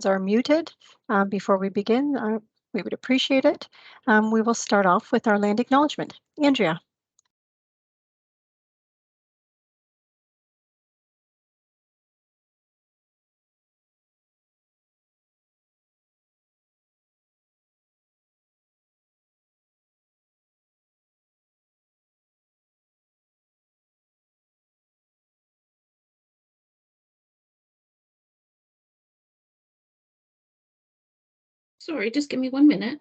are muted before we begin, we would appreciate it. We will start off with our land acknowledgement. Andrea. Sorry, just give me 1 minute.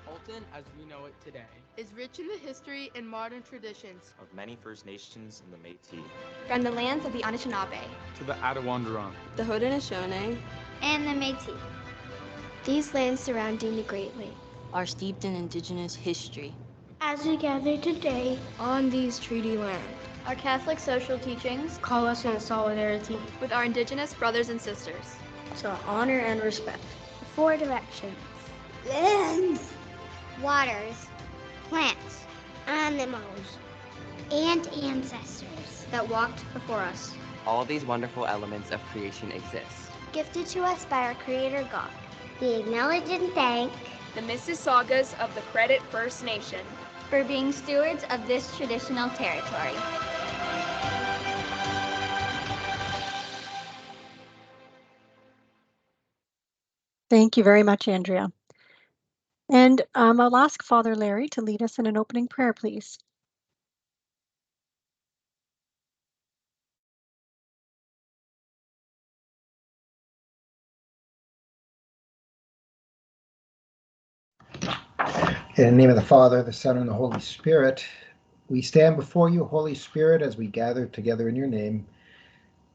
Alton, as we know it today, is rich in the history and modern traditions of many First Nations and the Métis. From the lands of the Anishinaabe to the Attawandaron, the Haudenosaunee, and the Métis. These lands surrounding me greatly are steeped in Indigenous history. As we gather today on these treaty lands, our Catholic social teachings call us in solidarity with our Indigenous brothers and sisters to honor and respect 4 directions: lands, waters, plants, animals, and ancestors that walked before us. All these wonderful elements of creation exist, gifted to us by our Creator God. We acknowledge and thank the Mississaugas of the Credit First Nation for being stewards of this traditional territory. Thank you very much, Andrea. And I'll ask Father Larry to lead us in an opening prayer, please. In the name of the Father, the Son, and the Holy Spirit, we stand before you, Holy Spirit, as we gather together in your name.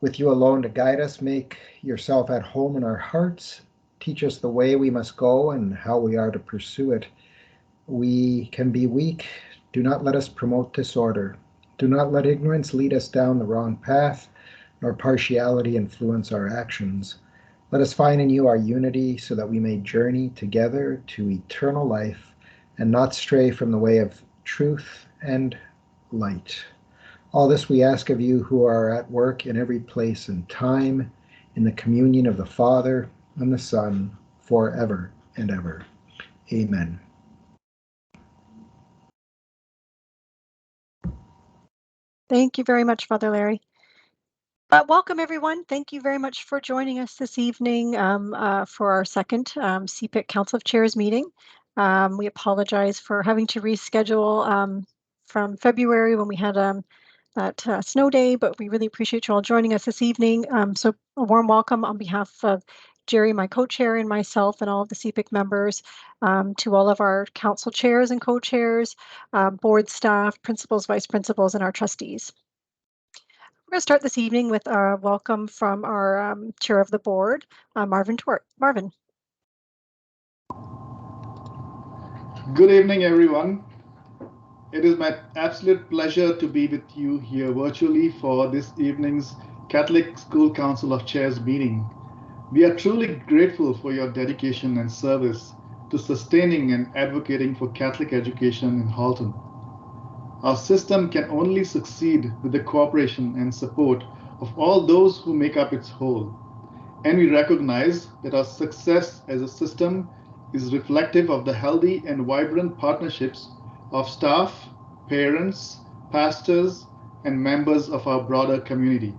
With you alone to guide us, make yourself at home in our hearts. Teach us the way we must go and how we are to pursue it. We can be weak. Do not let us promote disorder. Do not let ignorance lead us down the wrong path, nor partiality influence our actions. Let us find in you our unity so that we may journey together to eternal life and not stray from the way of truth and light. All this we ask of you who are at work in every place and time, in the communion of the Father and the Son, forever and ever. Amen. Thank you very much, Father Larry. Welcome, everyone. Thank you very much for joining us this evening for our second CPIC Council of Chairs meeting. We apologize for having to reschedule from February when we had that snow day, but we really appreciate you all joining us this evening. So a warm welcome on behalf of Jerry, my co-chair, and myself, and all of the CPIC members, to all of our council chairs and co-chairs, board staff, principals, vice principals, and our trustees. We're going to start this evening with a welcome from our chair of the board, Marvin Tort. Marvin. Good evening, everyone. It is my absolute pleasure to be with you here virtually for this evening's Catholic School Council of Chairs meeting. We are truly grateful for your dedication and service to sustaining and advocating for Catholic education in Halton. Our system can only succeed with the cooperation and support of all those who make up its whole. And we recognize that our success as a system is reflective of the healthy and vibrant partnerships of staff, parents, pastors, and members of our broader community.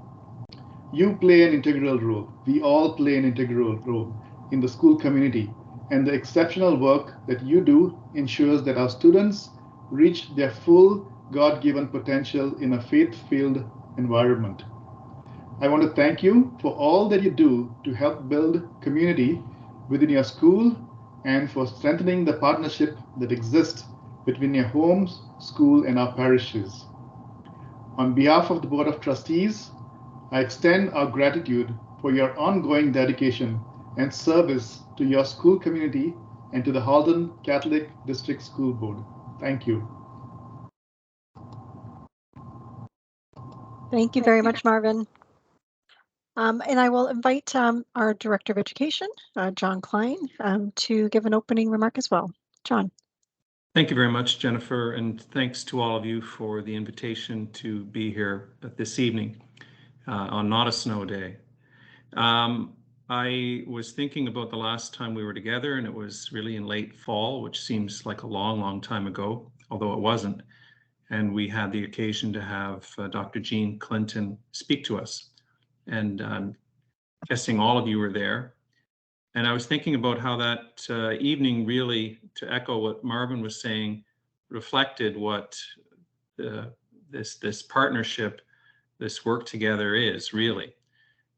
You play an integral role. We all play an integral role in the school community, and the exceptional work that you do ensures that our students reach their full God-given potential in a faith-filled environment. I want to thank you for all that you do to help build community within your school and for strengthening the partnership that exists between your homes, school, and our parishes. On behalf of the Board of Trustees, I extend our gratitude for your ongoing dedication and service to your school community and to the Halton Catholic District School Board. Thank you. Thank you very much, Marvin. And I will invite our Director of Education, John Klein, to give an opening remark as well. John. Thank you very much, Jennifer, and thanks to all of you for the invitation to be here this evening on not a snow day. I was thinking about the last time we were together, and it was really in late fall, which seems like a long, long time ago, although it wasn't. And we had the occasion to have Dr. Jean Clinton speak to us. And I'm guessing all of you were there. And I was thinking about how that evening really, to echo what Marvin was saying, reflected what this partnership, this work together is really.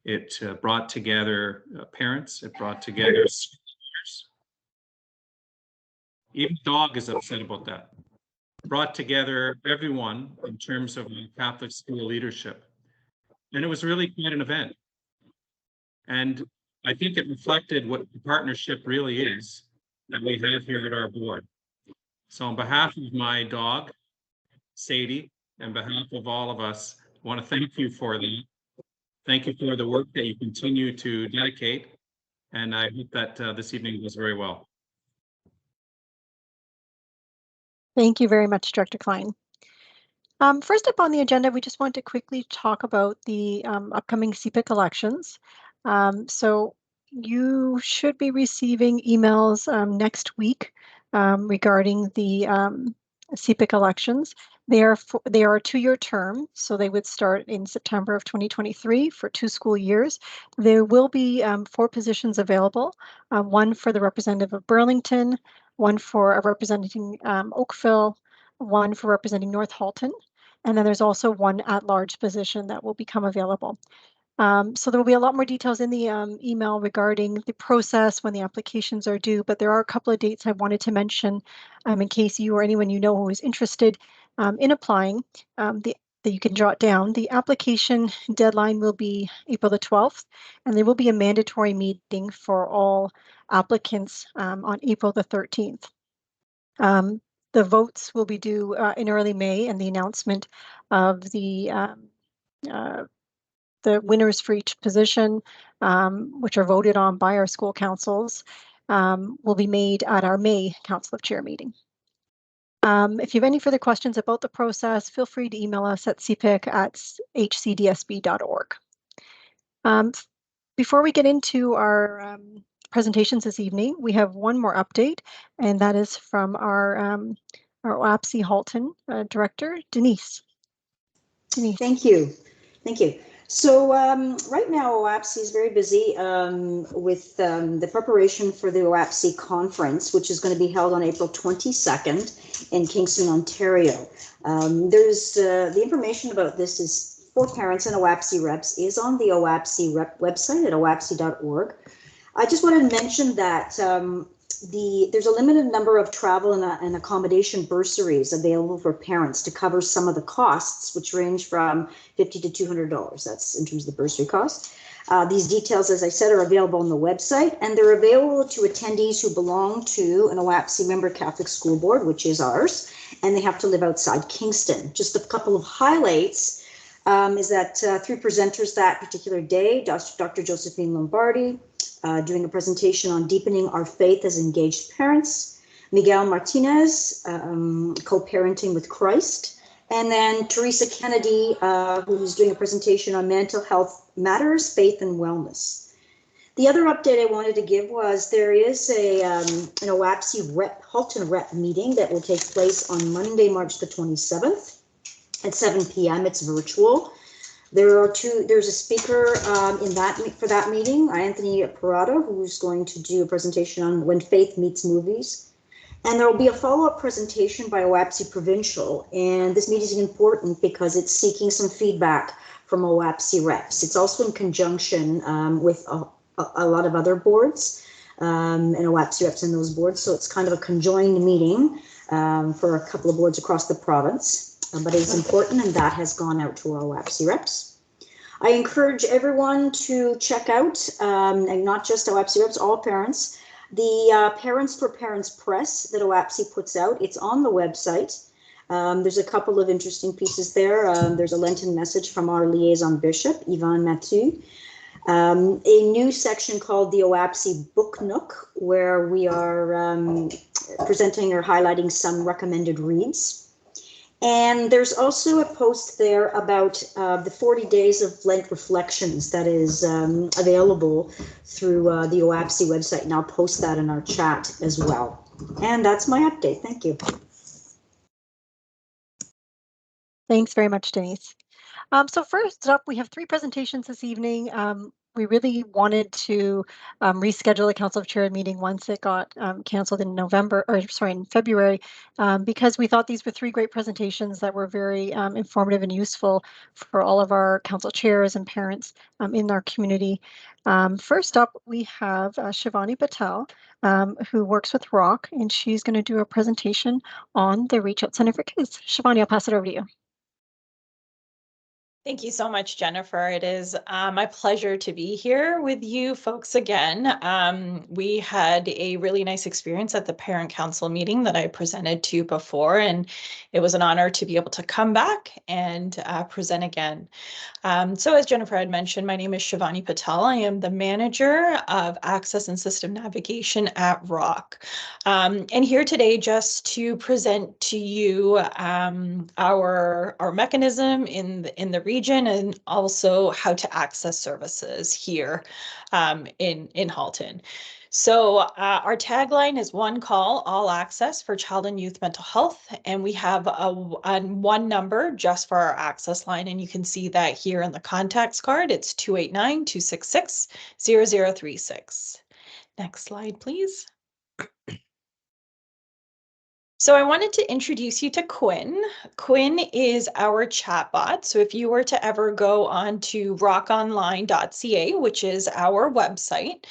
It brought together parents, it brought together schools. Even dog is upset about that. Brought together everyone in terms of Catholic school leadership. And it was really quite an event. And I think it reflected what the partnership really is that we have here at our board. So on behalf of my dog, Sadie, and behalf of all of us, I want to thank you for that. Thank you for the work that you continue to dedicate. And I hope that this evening goes very well. Thank you very much, Director Klein. First up on the agenda, we just want to quickly talk about the upcoming CPIC elections. So you should be receiving emails next week regarding the CPIC elections. They are a 2-year term, so they would start in September of 2023 for 2 school years. There will be 4 positions available, 1 for the representative of Burlington, 1 for representing Oakville, 1 for representing North Halton, and then there's also 1 at-large position that will become available. So there will be a lot more details in the email regarding the process when the applications are due, but there are a couple of dates I wanted to mention in case you or anyone you know who is interested in applying, that you can jot down. The application deadline will be April the 12th, and there will be a mandatory meeting for all applicants on April the 13th. The votes will be due in early May, and the announcement of the winners for each position, which are voted on by our school councils, will be made at our May Council of Chair meeting. If you have any further questions about the process, feel free to email us at cpic@hcdsb.org. Before we get into our presentations this evening, we have one more update, and that is from our OAPSE Halton director, Denise. Denise. Thank you. Thank you. So right now, OAPSE is very busy with the preparation for the OAPSE conference, which is going to be held on April 22nd in Kingston, Ontario. There's the information about this is for parents and OAPSE reps is on the OAPSE rep website at oapse.org. I just wanted to mention that there's a limited number of travel and accommodation bursaries available for parents to cover some of the costs, which range from $50 to $200. That's in terms of the bursary cost. These details, as I said, are available on the website, and they're available to attendees who belong to an OAPSE member Catholic school board, which is ours, and they have to live outside Kingston. Just a couple of highlights is that 3 presenters that particular day, Dr. Josephine Lombardi, doing a presentation on deepening our faith as engaged parents, Miguel Martinez, co-parenting with Christ, and then Teresa Kennedy, who's doing a presentation on mental health matters, faith and wellness. The other update I wanted to give was there is an OAPSE Halton rep meeting that will take place on Monday, March the 27th at 7 p.m. It's virtual. There's a speaker for that meeting, Anthony Parada, who's going to do a presentation on when faith meets movies. And there will be a follow-up presentation by OAPSE Provincial. And this meeting is important because it's seeking some feedback from OAPSE reps. It's also in conjunction with a lot of other boards. and OAPSI reps in those boards. So it's kind of a conjoined meeting for a couple of boards across the province, but it's important, and that has gone out to our OAPSI reps. I encourage everyone to check out, and not just OAPSI reps, all parents, the Parents for Parents Press that OAPSI puts out. It's on the website. There's a couple of interesting pieces there. There's a Lenten message from our liaison bishop, Yvan Mathieu. A new section called the OAPSI Book Nook, where we are presenting or highlighting some recommended reads. And there's also a post there about the 40 Days of Lent Reflections that is available through the OAPSI website, and I'll post that in our chat as well. And that's my update. Thank you. Thanks very much, Denise. So first up, we have 3 presentations this evening. We really wanted to reschedule the Council of Chairs meeting once it got canceled in in February, because we thought these were 3 great presentations that were very informative and useful for all of our council chairs and parents in our community. First up, we have Shivani Patel, who works with ROC, and she's going to do a presentation on the Reach Out Center for Kids. Shivani, I'll pass it over to you. Thank you so much, Jennifer. It is my pleasure to be here with you folks again. We had a really nice experience at the Parent Council meeting that I presented to before, and it was an honor to be able to come back and present again. So as Jennifer had mentioned, my name is Shivani Patel. I am the manager of Access and System Navigation at ROC. And here today just to present to you our mechanism in the region, and also how to access services here in Halton. So our tagline is one call, all access for child and youth mental health. And we have a one number just for our access line. And you can see that here in the contacts card. It's 289-266-0036. Next slide, please. So I wanted to introduce you to Quinn. Quinn is our chatbot. So if you were to ever go on to rockonline.ca, which is our website,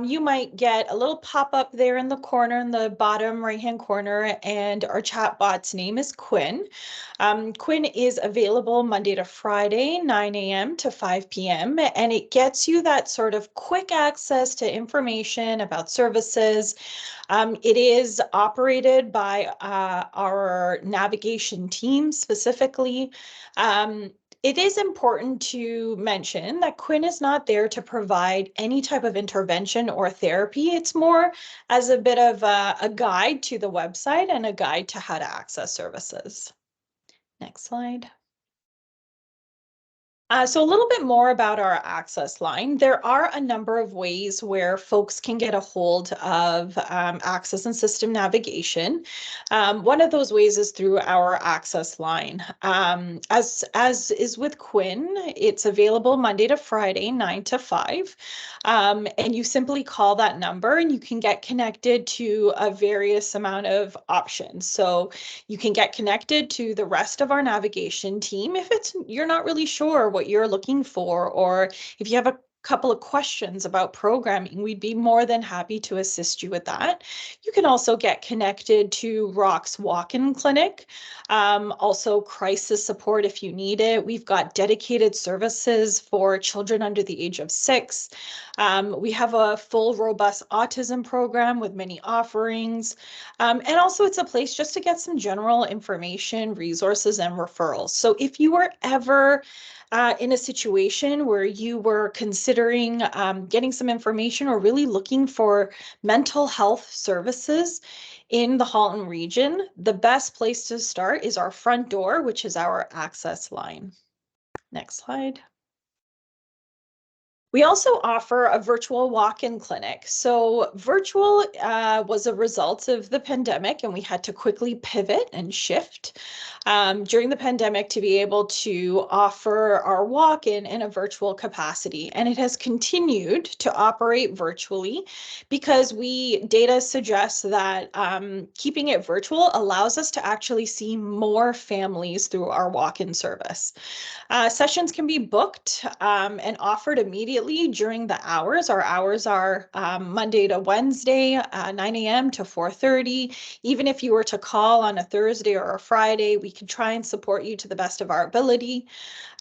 you might get a little pop-up there in the corner, in the bottom right-hand corner, and our chatbot's name is Quinn. Quinn is available Monday to Friday, 9 a.m. to 5 p.m., and it gets you that sort of quick access to information about services. It is operated by our navigation team specifically. It is important to mention that Quinn is not there to provide any type of intervention or therapy. It's more as a bit of a guide to the website and a guide to how to access services. Next slide. So a little bit more about our access line. There are a number of ways where folks can get a hold of access and system navigation. One of those ways is through our access line. As is with Quinn, it's available Monday to Friday, 9 to 5. And you simply call that number and you can get connected to a various amount of options. So you can get connected to the rest of our navigation team if you're not really sure what you're looking for, or if you have a couple of questions about programming, we'd be more than happy to assist you with that. You can also get connected to ROC's walk-in clinic, also crisis support if you need it. We've got dedicated services for children under the age of 6. We have a full robust autism program with many offerings. And also it's a place just to get some general information, resources, and referrals. So if you were ever in a situation where you were considering getting some information or really looking for mental health services in the Halton region, the best place to start is our front door, which is our access line. Next slide. We also offer a virtual walk-in clinic. So virtual was a result of the pandemic, and we had to quickly pivot and shift during the pandemic to be able to offer our walk-in in a virtual capacity. And it has continued to operate virtually because data suggests that keeping it virtual allows us to actually see more families through our walk-in service. Sessions can be booked and offered immediately immediately during the hours. Our hours are Monday to Wednesday, 9 a.m. to 4:30. Even if you were to call on a Thursday or a Friday, we can try and support you to the best of our ability.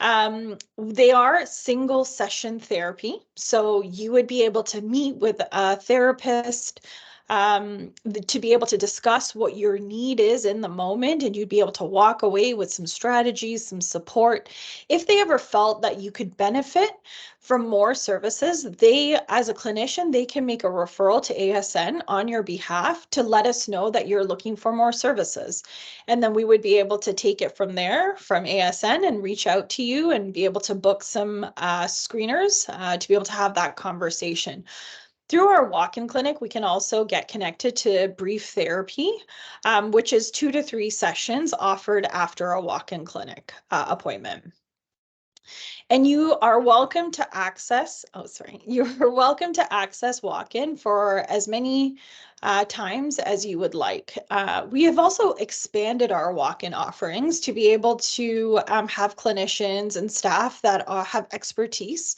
They are single session therapy, so you would be able to meet with a therapist to be able to discuss what your need is in the moment, and you'd be able to walk away with some strategies, some support. If they ever felt that you could benefit from more services, they, as a clinician, they can make a referral to ASN on your behalf to let us know that you're looking for more services. And then we would be able to take it from there, from ASN, and reach out to you and be able to book some screeners to be able to have that conversation. Through our walk-in clinic, we can also get connected to brief therapy, which is 2 to 3 sessions offered after a walk-in clinic appointment. And you are welcome to access, you're welcome to access walk-in for as many times as you would like. We have also expanded our walk-in offerings to be able to have clinicians and staff that have expertise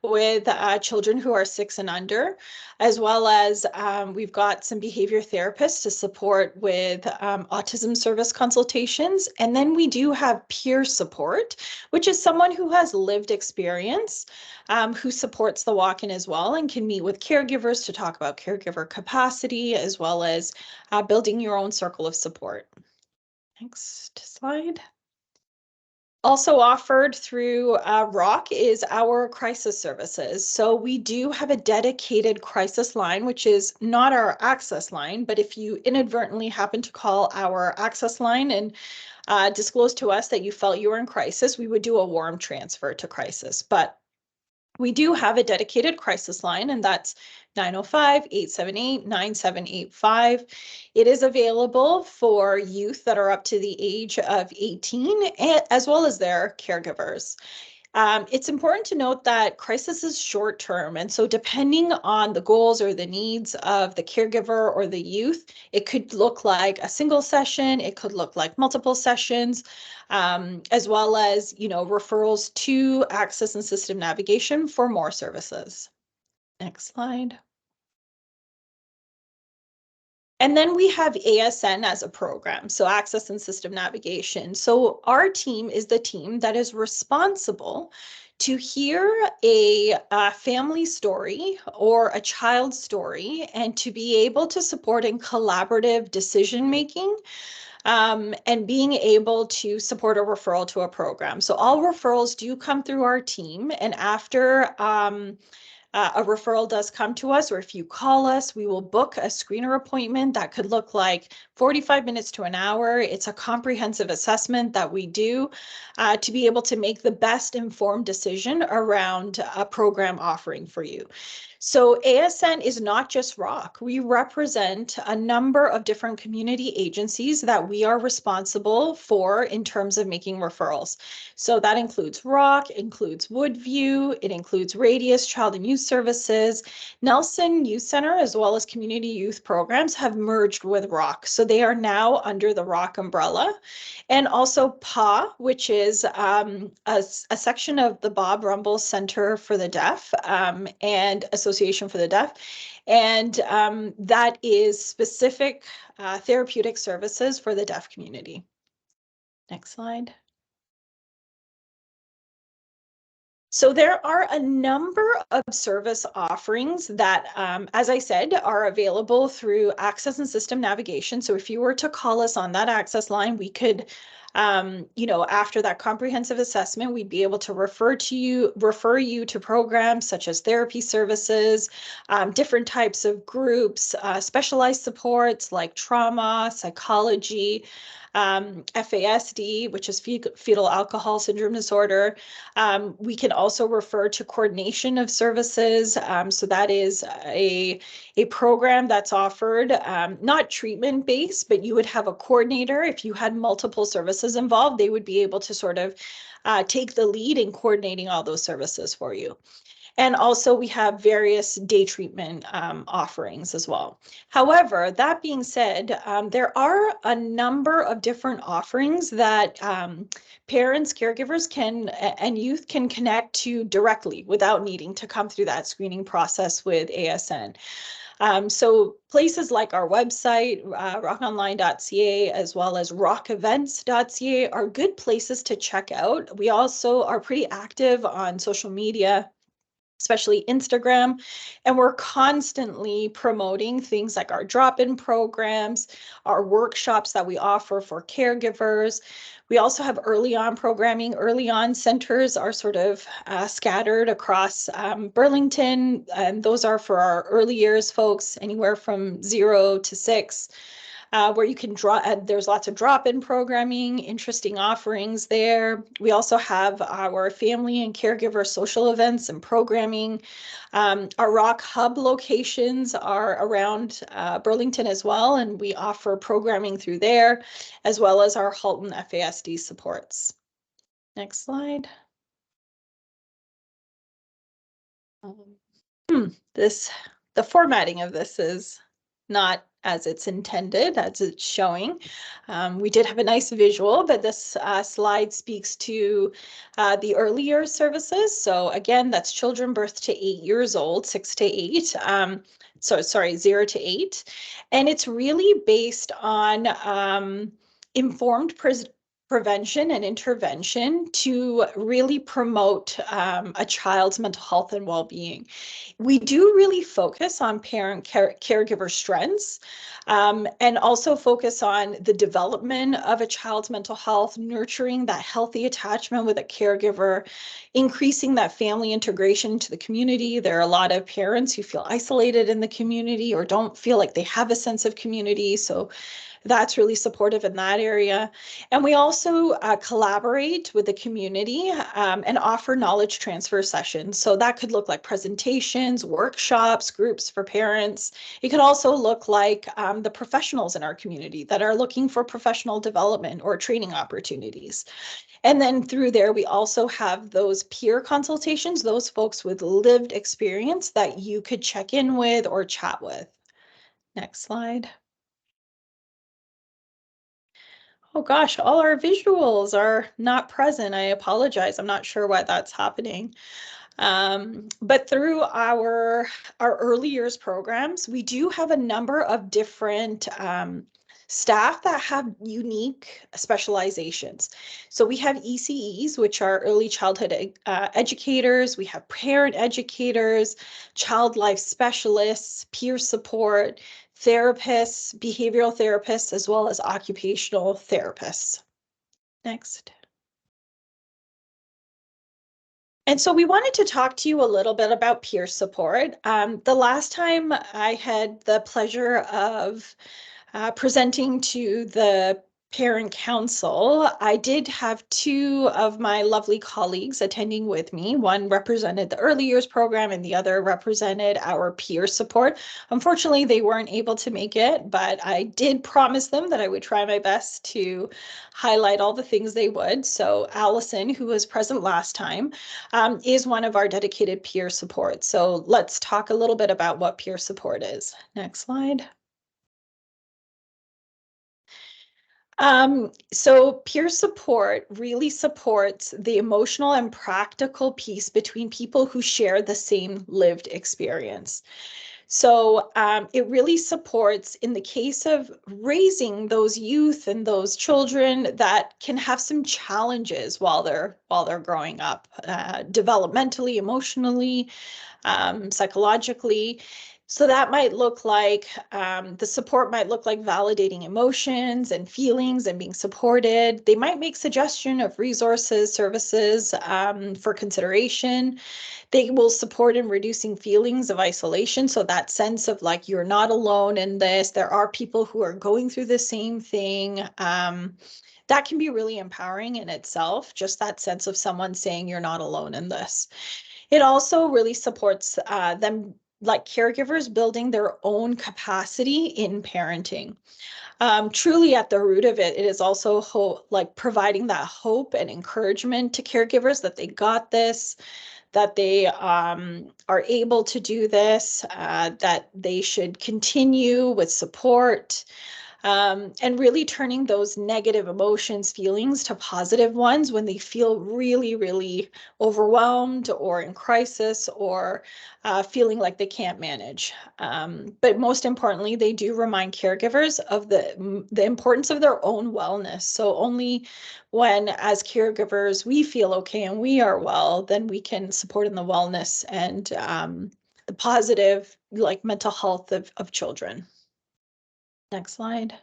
with children who are 6 and under, as well as we've got some behavior therapists to support with autism service consultations. And then we do have peer support, which is someone who has lived experience, who supports the walk-in as well and can meet with caregivers to talk about caregiver capacity, as well as building your own circle of support. Next slide. Also offered through ROC is our crisis services. So we do have a dedicated crisis line, which is not our access line, but if you inadvertently happen to call our access line and disclose to us that you felt you were in crisis, we would do a warm transfer to crisis. But we do have a dedicated crisis line, and that's 905-878-9785. It is available for youth that are up to the age of 18, as well as their caregivers. It's important to note that crisis is short term, and so depending on the goals or the needs of the caregiver or the youth, it could look like a single session, it could look like multiple sessions, as well as, referrals to access and system navigation for more services. Next slide. And then we have ASN as a program, so access and system navigation. So our team is the team that is responsible to hear a family story or a child's story and to be able to support in collaborative decision making and being able to support a referral to a program. So all referrals do come through our team, and after a referral does come to us, or if you call us, we will book a screener appointment that could look like 45 minutes to an hour. It's a comprehensive assessment that we do to be able to make the best informed decision around a program offering for you. So ASN is not just ROC. We represent a number of different community agencies that we are responsible for in terms of making referrals. So that includes ROC, includes Woodview, it includes Radius Child and Youth Services, Nelson Youth Center, as well as community youth programs have merged with ROC. So they are now under the ROC umbrella. And also PA, which is a section of the Bob Rumble Center for the Deaf and Association for the Deaf. And that is specific therapeutic services for the deaf community. Next slide. So there are a number of service offerings that, as I said, are available through access and system navigation. So if you were to call us on that access line, we could, after that comprehensive assessment, we'd be able to refer you to programs such as therapy services, different types of groups, specialized supports like trauma, psychology, FASD, which is fetal alcohol syndrome disorder. We can also refer to coordination of services. So that is a program that's offered, not treatment-based, but you would have a coordinator. If you had multiple services involved, they would be able to sort of take the lead in coordinating all those services for you. And also we have various day treatment offerings as well. However, that being said, there are a number of different offerings that parents, caregivers can and youth can connect to directly without needing to come through that screening process with ASN. So places like our website, rockonline.ca, as well as rockevents.ca are good places to check out. We also are pretty active on social media, especially Instagram, and we're constantly promoting things like our drop-in programs, our workshops that we offer for caregivers. We also have early on programming. Early on centers are sort of scattered across Burlington, and those are for our early years folks, anywhere from 0 to 6. Where you can draw, there's lots of drop-in programming, interesting offerings there. We also have our family and caregiver social events and programming. Our Rock Hub locations are around Burlington as well, and we offer programming through there, as well as our Halton FASD supports. Next slide. The formatting of this is not as it's intended, as it's showing. We did have a nice visual, but this slide speaks to the early years services. So again, that's children birth to 8 years old, 6 to 8. So sorry, 0 to 8. And it's really based on informed prevention and intervention to really promote a child's mental health and well-being. We do really focus on parent caregiver strengths and also focus on the development of a child's mental health, nurturing that healthy attachment with a caregiver, increasing that family integration into the community. There are a lot of parents who feel isolated in the community or don't feel like they have a sense of community. So that's really supportive in that area. And we also collaborate with the community and offer knowledge transfer sessions. So that could look like presentations, workshops, groups for parents. It could also look like the professionals in our community that are looking for professional development or training opportunities. And then through there, we also have those peer consultations, those folks with lived experience that you could check in with or chat with. Next slide. Oh gosh, all our visuals are not present. I apologize. I'm not sure why that's happening. But through our early years programs, we do have a number of different staff that have unique specializations. So we have ECEs, which are early childhood educators. We have parent educators, child life specialists, peer support, therapists, behavioral therapists, as well as occupational therapists. Next. And so we wanted to talk to you a little bit about peer support. The last time I had the pleasure of presenting to the parent council, I did have 2 of my lovely colleagues attending with me. One represented the early years program and the other represented our peer support. Unfortunately, they weren't able to make it, but I did promise them that I would try my best to highlight all the things they would. So Allison, who was present last time, is one of our dedicated peer support. So let's talk a little bit about what peer support is. Next slide. So peer support really supports the emotional and practical piece between people who share the same lived experience. So it really supports in the case of raising those youth and those children that can have some challenges while they're growing up, developmentally, emotionally, psychologically. So that might look like, the support might look like validating emotions and feelings and being supported. They might make suggestion of resources, services for consideration. They will support in reducing feelings of isolation. So that sense of like, you're not alone in this. There are people who are going through the same thing. That can be really empowering in itself, just that sense of someone saying you're not alone in this. It also really supports them, like caregivers, building their own capacity in parenting. Truly at the root of it, it is also like providing that hope and encouragement to caregivers that they got this, that they are able to do this, that they should continue with support. And really turning those negative emotions, feelings to positive ones when they feel really, really overwhelmed or in crisis or feeling like they can't manage. But most importantly, they do remind caregivers of the importance of their own wellness. So only when, as caregivers, we feel okay and we are well, then we can support in the wellness and the positive, like, mental health of children. Next slide.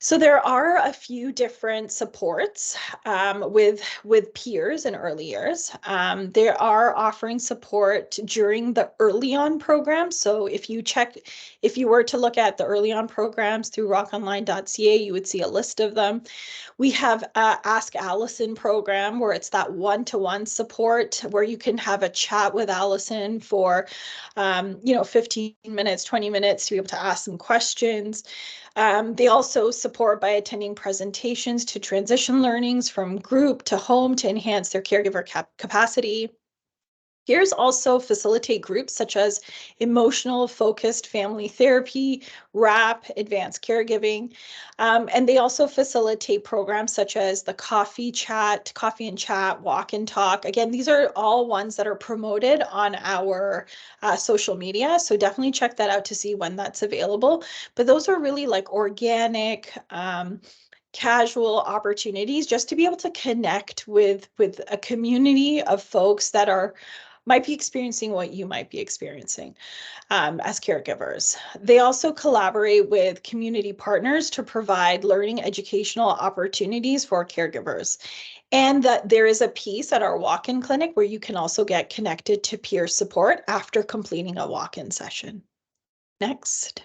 So there are a few different supports with peers in early years. They are offering support during the early on program. So if you were to look at the early on programs through rockonline.ca, you would see a list of them. We have Ask Allison program where it's that one-to-one support where you can have a chat with Allison for 15 minutes, 20 minutes to be able to ask some questions. They also support by attending presentations to transition learnings from group to home to enhance their caregiver capacity. Peers also facilitate groups such as emotional focused family therapy, WRAP, advanced caregiving, and they also facilitate programs such as the coffee and chat, walk and talk. Again, these are all ones that are promoted on our social media, so definitely check that out to see when that's available. But those are really like organic, casual opportunities just to be able to connect with a community of folks that might be experiencing what you might be experiencing as caregivers. They also collaborate with community partners to provide learning educational opportunities for caregivers. And that there is a piece at our walk-in clinic where you can also get connected to peer support after completing a walk-in session. Next.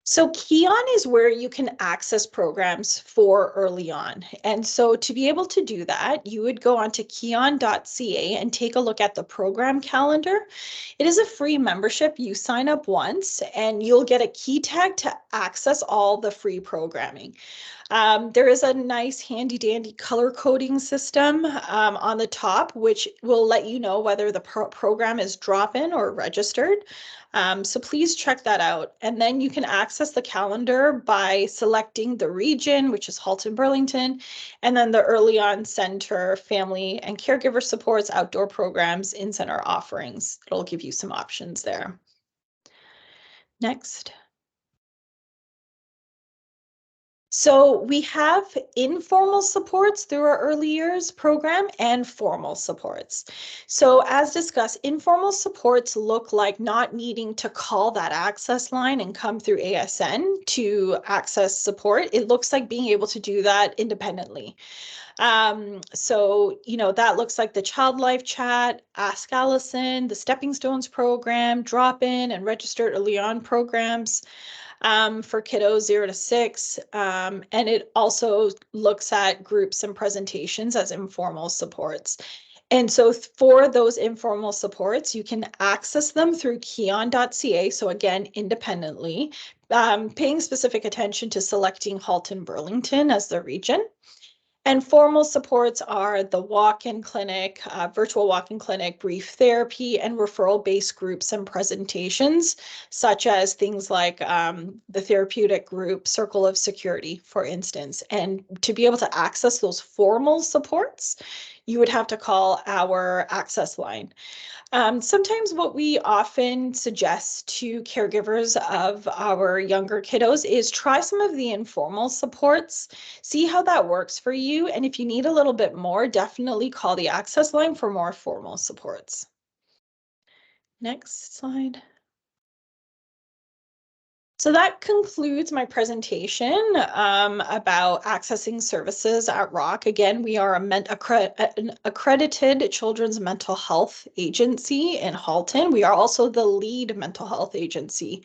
So Keon is where you can access programs for early on. And so to be able to do that, you would go onto keon.ca and take a look at the program calendar. It is a free membership. You sign up once and you'll get a key tag to access all the free programming. There is a nice handy dandy color coding system on the top, which will let you know whether the program is drop-in or registered. So please check that out. And then you can access the calendar by selecting the region, which is Halton Burlington, and then the Early On Center, Family and Caregiver Supports, Outdoor Programs, In-Center Offerings. It'll give you some options there. Next. So we have informal supports through our early years program and formal supports. So as discussed, informal supports look like not needing to call that access line and come through ASN to access support. It looks like being able to do that independently. So, that looks like the Child Life Chat, Ask Allison, the Stepping Stones program, drop-in and registered early on programs. For kiddos 0 to 6. And it also looks at groups and presentations as informal supports. And so for those informal supports, you can access them through keon.ca. So again, independently, paying specific attention to selecting Halton Burlington as the region. And formal supports are the walk-in clinic, virtual walk-in clinic, brief therapy, and referral-based groups and presentations, such as things like the therapeutic group Circle of Security, for instance. And to be able to access those formal supports, you would have to call our access line. Sometimes what we often suggest to caregivers of our younger kiddos is try some of the informal supports, see how that works for you. And if you need a little bit more, definitely call the access line for more formal supports. Next slide. So that concludes my presentation about accessing services at ROC. Again, we are an accredited children's mental health agency in Halton. We are also the lead mental health agency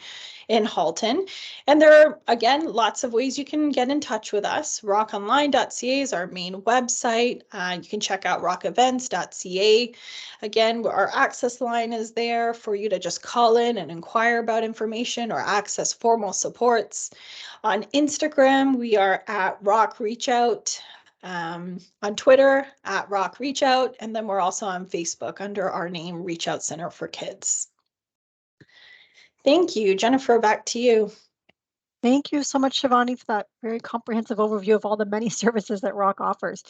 in Halton. And there are, again, lots of ways you can get in touch with us. rockonline.ca is our main website. You can check out rockevents.ca. Again, our access line is there for you to just call in and inquire about information or access formal supports. On Instagram, we are at Rock Reach Out. On Twitter at Rock Reach Out, and then we're also on Facebook under our name, Reach Out Center for Kids. Thank you. Jennifer, back to you. Thank you so much, Shivani, for that very comprehensive overview of all the many services that Rock offers.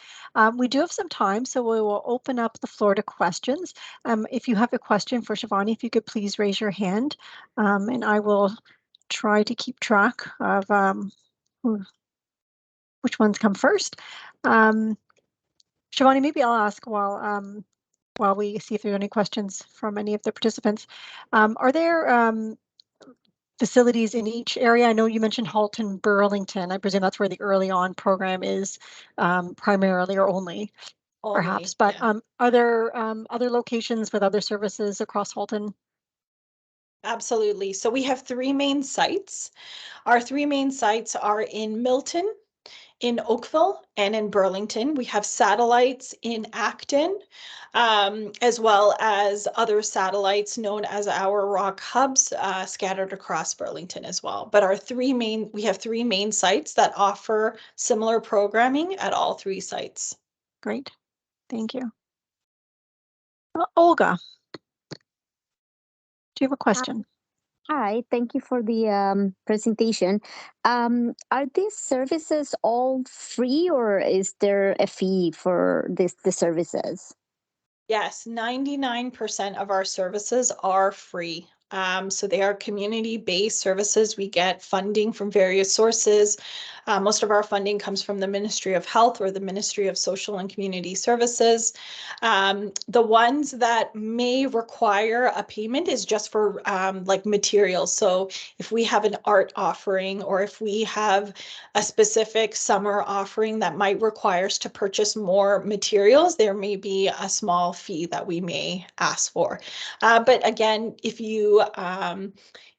We do have some time, so we will open up the floor to questions. If you have a question for Shivani, if you could please raise your hand, and I will try to keep track of which ones come first. Shivani, maybe I'll ask while we see if there are any questions from any of the participants. Are there facilities in each area? I know you mentioned Halton, Burlington. I presume that's where the early on program is primarily or only, perhaps. But yeah. Are there other locations with other services across Halton? Absolutely. So we have 3 main sites. Our 3 main sites are in Milton, in Oakville, and in Burlington. We have satellites in Acton, as well as other satellites known as our Rock hubs scattered across Burlington as well. But we have 3 main sites that offer similar programming at all 3 sites. Great, thank you. Olga, do you have a question? Hi, thank you for the presentation. Are these services all free, or is there a fee for the services? Yes, 99% of our services are free. So they are community-based services. We get funding from various sources. Most of our funding comes from the Ministry of Health or the Ministry of Social and Community Services. The ones that may require a payment is just for like materials. So if we have an art offering, or if we have a specific summer offering that might require us to purchase more materials, there may be a small fee that we may ask for. But again, if you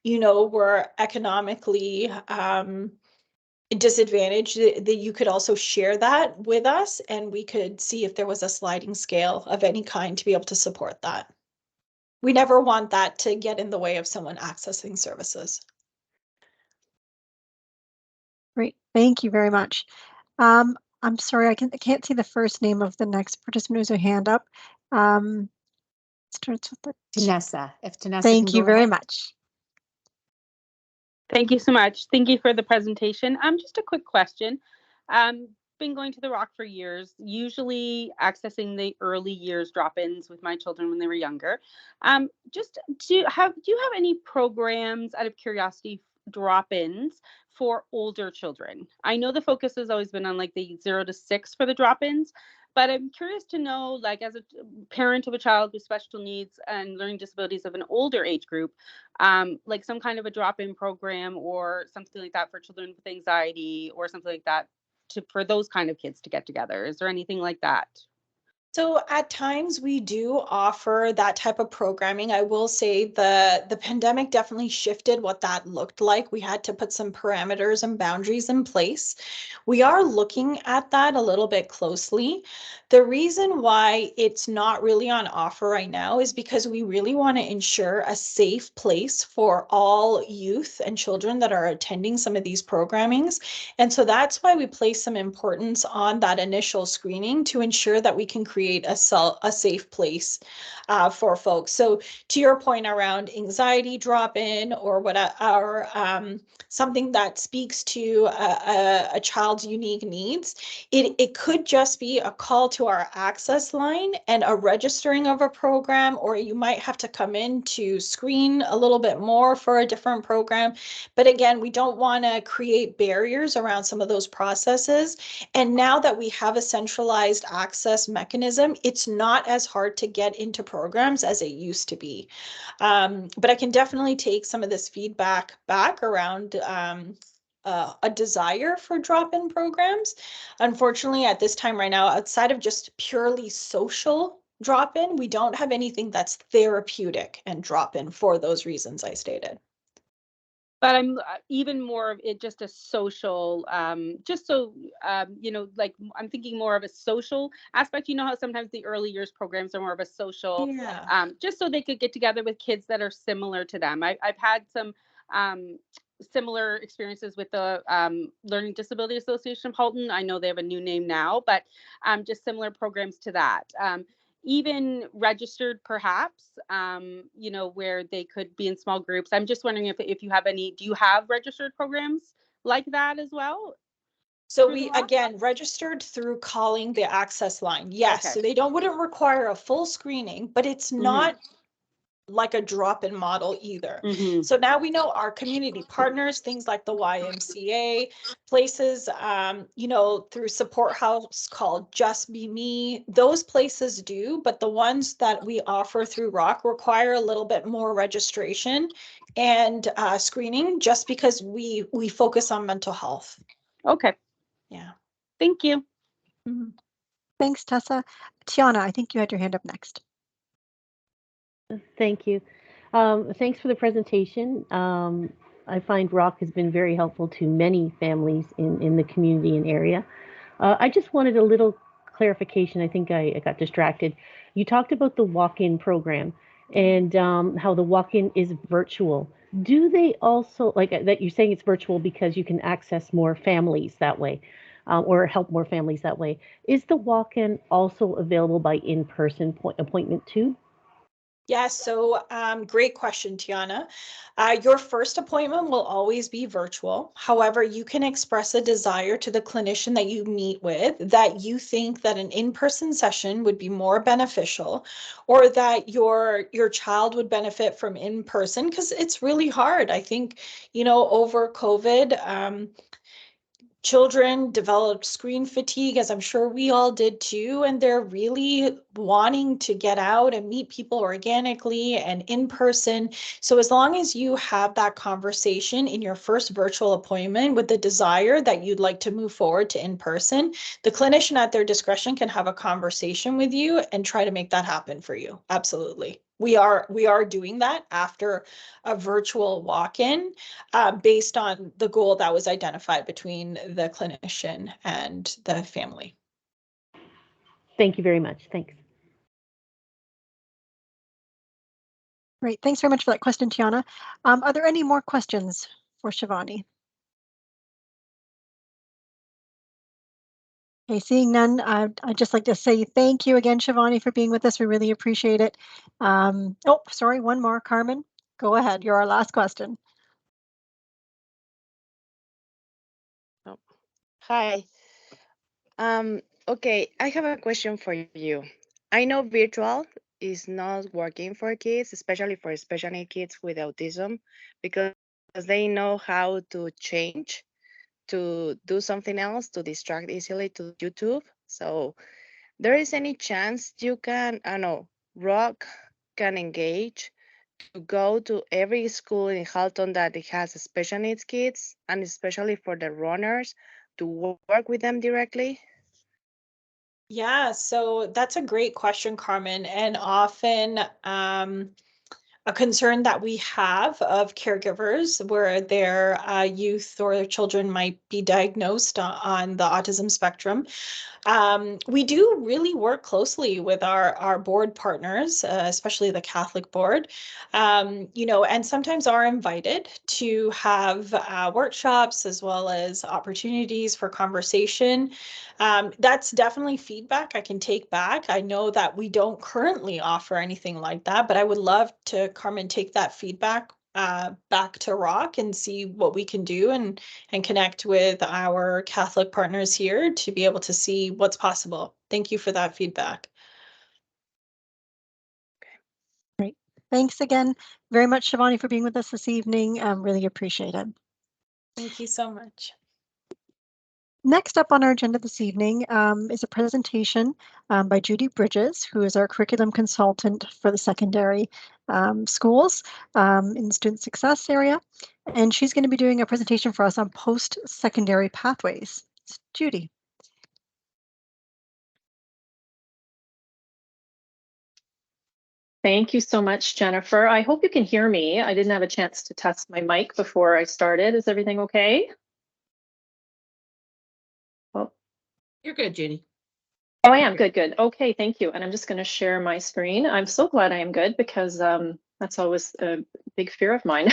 were economically disadvantaged, that you could also share that with us, and we could see if there was a sliding scale of any kind to be able to support that. We never want that to get in the way of someone accessing services. Great, thank you very much. I'm sorry, I can't see the first name of the next participant who's a hand up. Starts with the Tanessa. If Tanessa, thank you very much. Thank you so much. Thank you for the presentation. Just a quick question. Been going to the Rock for years, usually accessing the early years drop-ins with my children when they were younger. Just do you have any programs, out of curiosity, drop-ins for older children? I know the focus has always been on like the 0 to 6 for the drop-ins, but I'm curious to know, like, as a parent of a child with special needs and learning disabilities of an older age group, like some kind of a drop-in program or something like that for children with anxiety or something like that for those kind of kids to get together. Is there anything like that? So at times we do offer that type of programming. I will say the pandemic definitely shifted what that looked like. We had to put some parameters and boundaries in place. We are looking at that a little bit closely. The reason why it's not really on offer right now is because we really want to ensure a safe place for all youth and children that are attending some of these programmings. And so that's why we place some importance on that initial screening to ensure that we can create a safe place for folks. So to your point around anxiety drop-in, or what our something that speaks to a child's unique needs, it could just be a call to our access line and a registering of a program, or you might have to come in to screen a little bit more for a different program. But again, we don't want to create barriers around some of those processes. And now that we have a centralized access mechanism, it's not as hard to get into programs as it used to be. But I can definitely take some of this feedback back around a desire for drop-in programs. Unfortunately, at this time right now, outside of just purely social drop-in, we don't have anything that's therapeutic and drop-in for those reasons I stated. but I'm even more of it just a social, just so, like I'm thinking more of a social aspect. You know how sometimes the early years programs are more of a social, just so they could get together with kids that are similar to them. I've had some similar experiences with the Learning Disability Association of Halton. I know they have a new name now, but just similar programs to that. Even registered perhaps, where they could be in small groups. I'm just wondering if you have any, do you have registered programs like that as well? So we, again, registered through calling the access line. Yes, Okay. so they wouldn't require a full screening, but it's not like a drop-in model either. So now we know our community partners, things like the YMCA, places, through support house called Just Be Me, those places do, but the ones that we offer through ROC require a little bit more registration and screening, just because we focus on mental health. Okay. Yeah. Thank you. Thanks, Tessa. Tiana, I think you had your hand up next. Thank you. Thanks for the presentation. I find ROC has been very helpful to many families in the community and area. I just wanted a little clarification. I think I got distracted. You talked about the walk-in program and how the walk-in is virtual. Do they also, like that you're saying it's virtual because you can access more families that way, or help more families that way. Is the walk-in also available by in-person appointment too? Yeah, so great question, Tiana. Your first appointment will always be virtual. However, you can express a desire to the clinician that you meet with that you think that an in-person session would be more beneficial, or that your child would benefit from in-person, because it's really hard. I think, over COVID, children developed screen fatigue, as I'm sure we all did too, and they're really wanting to get out and meet people organically and in person. So as long as you have that conversation in your first virtual appointment with the desire that you'd like to move forward to in person, the clinician at their discretion can have a conversation with you and try to make that happen for you. Absolutely. We are doing that after a virtual walk-in, based on the goal that was identified between the clinician and the family. Thank you very much. Thanks. Great. Thanks very much for that question, Tiana. Are there any more questions for Shivani? Okay, seeing none, I'd just like to say thank you again, Shivani, for being with us. We really appreciate it. Oh, sorry, one more. Carmen, go ahead. You're our last question. Oh. Hi. Okay, I have a question for you. I know virtual is not working for kids, especially for special need kids with autism, because they know how to change to do something else to distract easily to YouTube. So there is any chance you can, I don't know, ROC can engage to go to every school in Halton that it has special needs kids, and especially for the runners, to work with them directly? Yeah, so that's a great question, Carmen, and often a concern that we have of caregivers where their youth or their children might be diagnosed on the autism spectrum. We do really work closely with our board partners, especially the Catholic board, and sometimes are invited to have workshops as well as opportunities for conversation. That's definitely feedback I can take back. I know that we don't currently offer anything like that, but I would love to, Carmen, take that feedback back to ROC and see what we can do and connect with our Catholic partners here to be able to see what's possible. Thank you for that feedback. Great. Thanks again very much, Shivani, for being with us this evening. Really appreciate it. Thank you so much. Next up on our agenda this evening is a presentation by Judy Bridges, who is our curriculum consultant for the secondary schools in the student success area. And she's going to be doing a presentation for us on post-secondary pathways. Judy. Thank you so much, Jennifer. I hope you can hear me. I didn't have a chance to test my mic before I started. Is everything okay? Well, you're good, Judy. Oh, I am. Good, good. Okay, thank you. And I'm just going to share my screen. I'm so glad I am good because that's always a big fear of mine.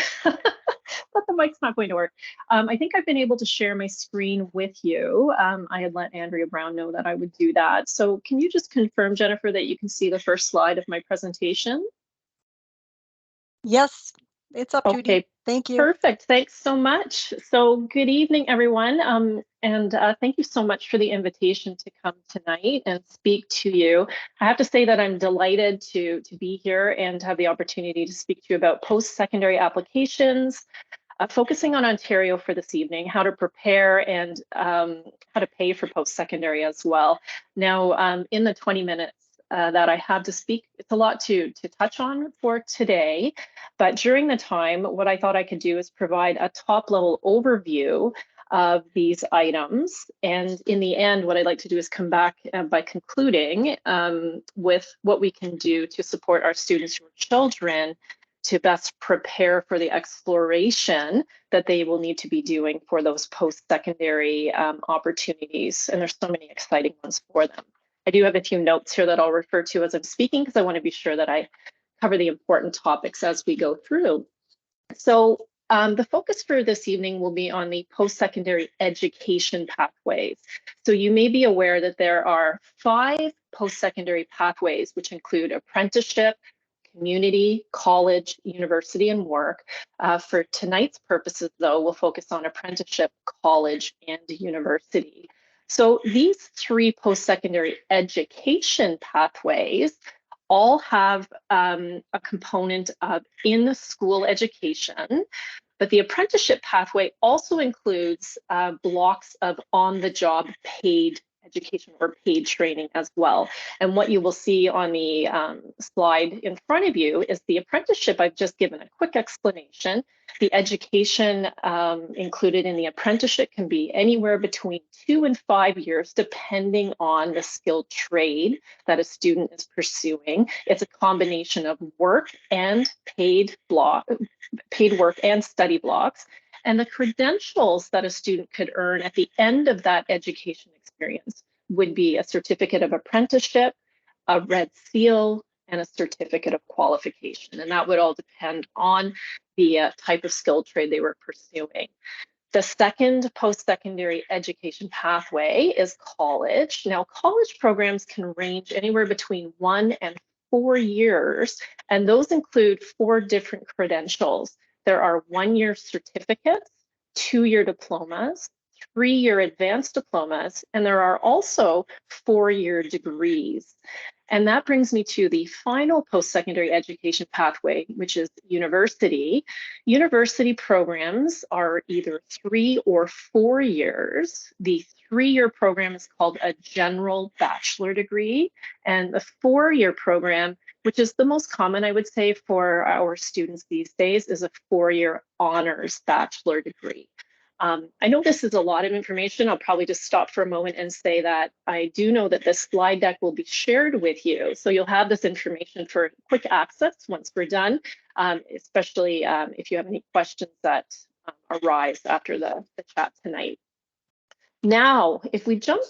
But the mic's not going to work. I think I've been able to share my screen with you. I had let Andrea Brown know that I would do that. So can you just confirm, Jennifer, that you can see the first slide of my presentation? Yes, it's up, Judy. Okay, thank you. Perfect. Thanks so much. So good evening, everyone. And thank you so much for the invitation to come tonight and speak to you. I have to say that I'm delighted to be here and have the opportunity to speak to you about post-secondary applications, focusing on Ontario for this evening, how to prepare and how to pay for post-secondary as well. Now, in the 20 minutes that I have to speak, it's a lot to touch on for today. But during the time, what I thought I could do is provide a top-level overview of these items. And in the end, what I'd like to do is come back by concluding with what we can do to support our students or children to best prepare for the exploration that they will need to be doing for those post-secondary opportunities. And there's so many exciting ones for them. I do have a few notes here that I'll refer to as I'm speaking because I want to be sure that I cover the important topics as we go through. So the focus for this evening will be on the post-secondary education pathways. So you may be aware that there are 5 post-secondary pathways, which include apprenticeship, community, college, university, and work. For tonight's purposes, though, we'll focus on apprenticeship, college, and university. So these 3 post-secondary education pathways all have a component of in-school education, but the apprenticeship pathway also includes blocks of on-the-job paid education or paid training as well. And what you will see on the slide in front of you is the apprenticeship. I've just given a quick explanation. The education included in the apprenticeship can be anywhere between 2 and 5 years, depending on the skilled trade that a student is pursuing. It's a combination of work and paid work and study blocks. And the credentials that a student could earn at the end of that education experience would be a certificate of apprenticeship, a red seal, and a certificate of qualification. And that would all depend on the type of skilled trade they were pursuing. The second post-secondary education pathway is college. Now, college programs can range anywhere between 1 and 4 years, and those include 4 different credentials. There are 1-year certificates, 2-year diplomas, 3-year advanced diplomas, and there are also 4-year degrees. And that brings me to the final post-secondary education pathway, which is university. University programs are either 3 or 4 years. The 3-year program is called a general bachelor degree, and the 4-year program, which is the most common, I would say, for our students these days, is a 4-year honors bachelor degree. I know this is a lot of information. I'll probably just stop for a moment and say that I do know that this slide deck will be shared with you. So you'll have this information for quick access once we're done, especially if you have any questions that arise after the chat tonight. Now, if we jump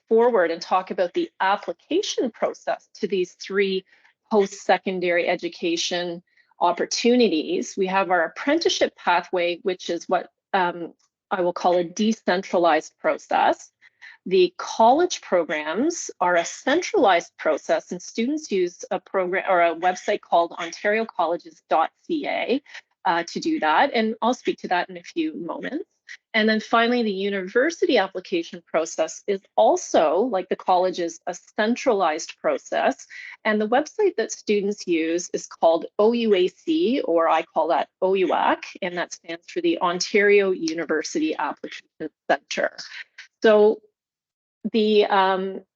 forward and talk about the application process to these 3 post-secondary education opportunities, we have our apprenticeship pathway, which is what I will call a decentralized process. The college programs are a centralized process, and students use a program or a website called ontariocolleges.ca to do that. And I'll speak to that in a few moments. And then finally, the university application process is also, like the colleges, a centralized process. And the website that students use is called OUAC, or I call that OUAC, and that stands for the Ontario University Application Center. So the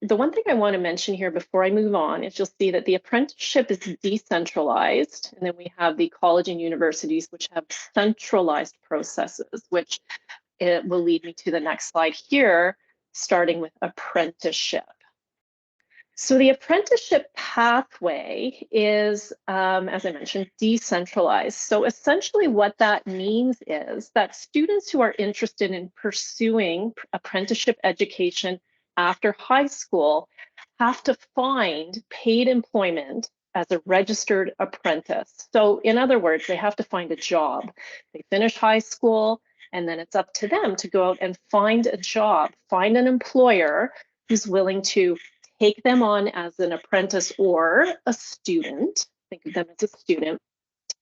one thing I want to mention here before I move on is you'll see that the apprenticeship is decentralized, and then we have the college and universities which have centralized processes, which it will lead me to the next slide here, starting with apprenticeship. So the apprenticeship pathway is, as I mentioned, decentralized. So essentially what that means is that students who are interested in pursuing apprenticeship education after high school have to find paid employment as a registered apprentice. So in other words, they have to find a job. They finish high school, and then it's up to them to go out and find a job, find an employer who's willing to take them on as an apprentice or a student, think of them as a student,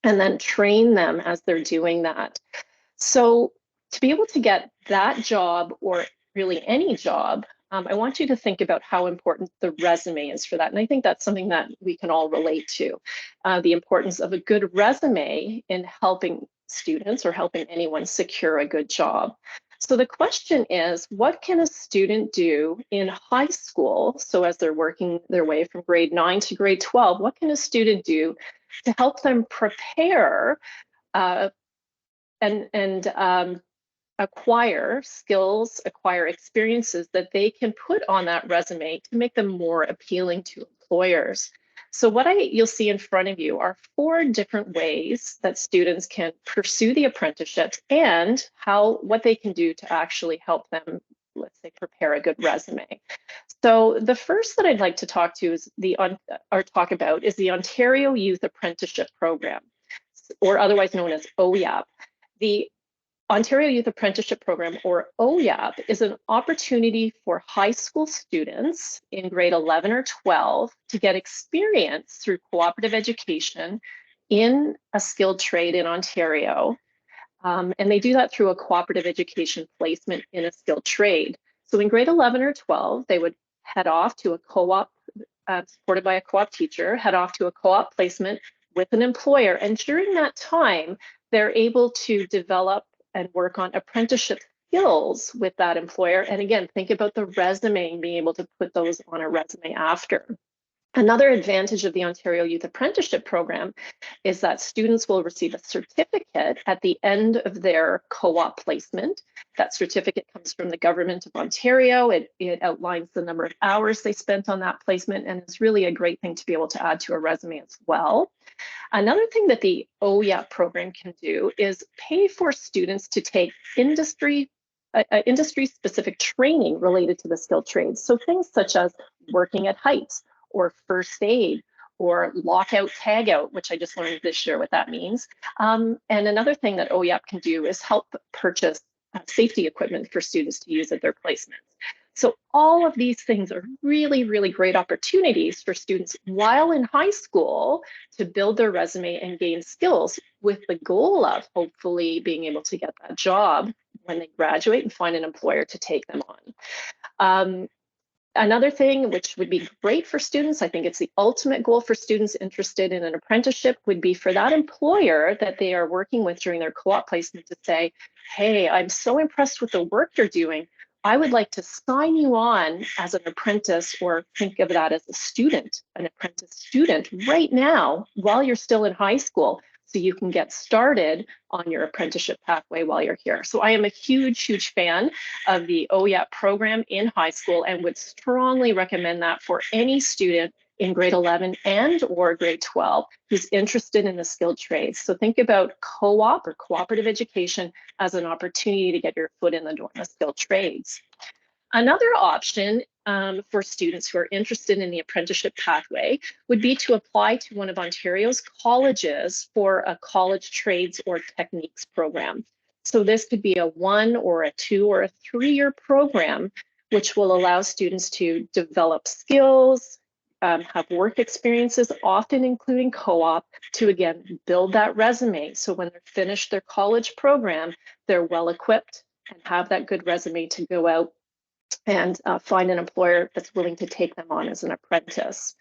and then train them as they're doing that. So to be able to get that job, or really any job, I want you to think about how important the resume is for that. And I think that's something that we can all relate to, the importance of a good resume in helping students or helping anyone secure a good job. So the question is, what can a student do in high school? So as they're working their way from grade 9 to grade 12, what can a student do to help them prepare and acquire skills, acquire experiences that they can put on that resume to make them more appealing to employers? So what you'll see in front of you are 4 different ways that students can pursue the apprenticeships and what they can do to actually help them, let's say, prepare a good resume. So the first that I'd like to talk about is the Ontario Youth Apprenticeship Program, or otherwise known as OYAP. The Ontario Youth Apprenticeship Program, or OYAP, is an opportunity for high school students in grade 11 or 12 to get experience through cooperative education in a skilled trade in Ontario. And they do that through a cooperative education placement in a skilled trade. So in grade 11 or 12, they would head off to a co-op, supported by a co-op teacher, head off to a co-op placement with an employer. And during that time, they're able to develop and work on apprenticeship skills with that employer. And again, think about the resume and being able to put those on a resume after. Another advantage of the Ontario Youth Apprenticeship Program is that students will receive a certificate at the end of their co-op placement. That certificate comes from the Government of Ontario. It outlines the number of hours they spent on that placement, and it's really a great thing to be able to add to a resume as well. Another thing that the OYAP program can do is pay for students to take industry-specific training related to the skilled trades. So things such as working at heights, or first aid, or lockout tagout, which I just learned this year what that means. And another thing that OYAP can do is help purchase safety equipment for students to use at their placements. So all of these things are really, really great opportunities for students while in high school to build their resume and gain skills, with the goal of hopefully being able to get that job when they graduate and find an employer to take them on. Another thing which would be great for students, I think it's the ultimate goal for students interested in an apprenticeship, would be for that employer that they are working with during their co-op placement to say, hey, I'm so impressed with the work you're doing. I would like to sign you on as an apprentice, or think of that as a student, an apprentice student right now while you're still in high school, so you can get started on your apprenticeship pathway while you're here. So I am a huge, huge fan of the OYAP program in high school, and would strongly recommend that for any student in grade 11 and or grade 12 who's interested in the skilled trades. So think about co-op or cooperative education as an opportunity to get your foot in the door in the skilled trades. Another option for students who are interested in the apprenticeship pathway would be to apply to one of Ontario's colleges for a college trades or techniques program. So this could be a 1 or a 2 or a 3-year program, which will allow students to develop skills, have work experiences, often including co-op, to again build that resume. So when they're finished their college program, they're well equipped and have that good resume to go out and find an employer that's willing to take them on as an apprentice.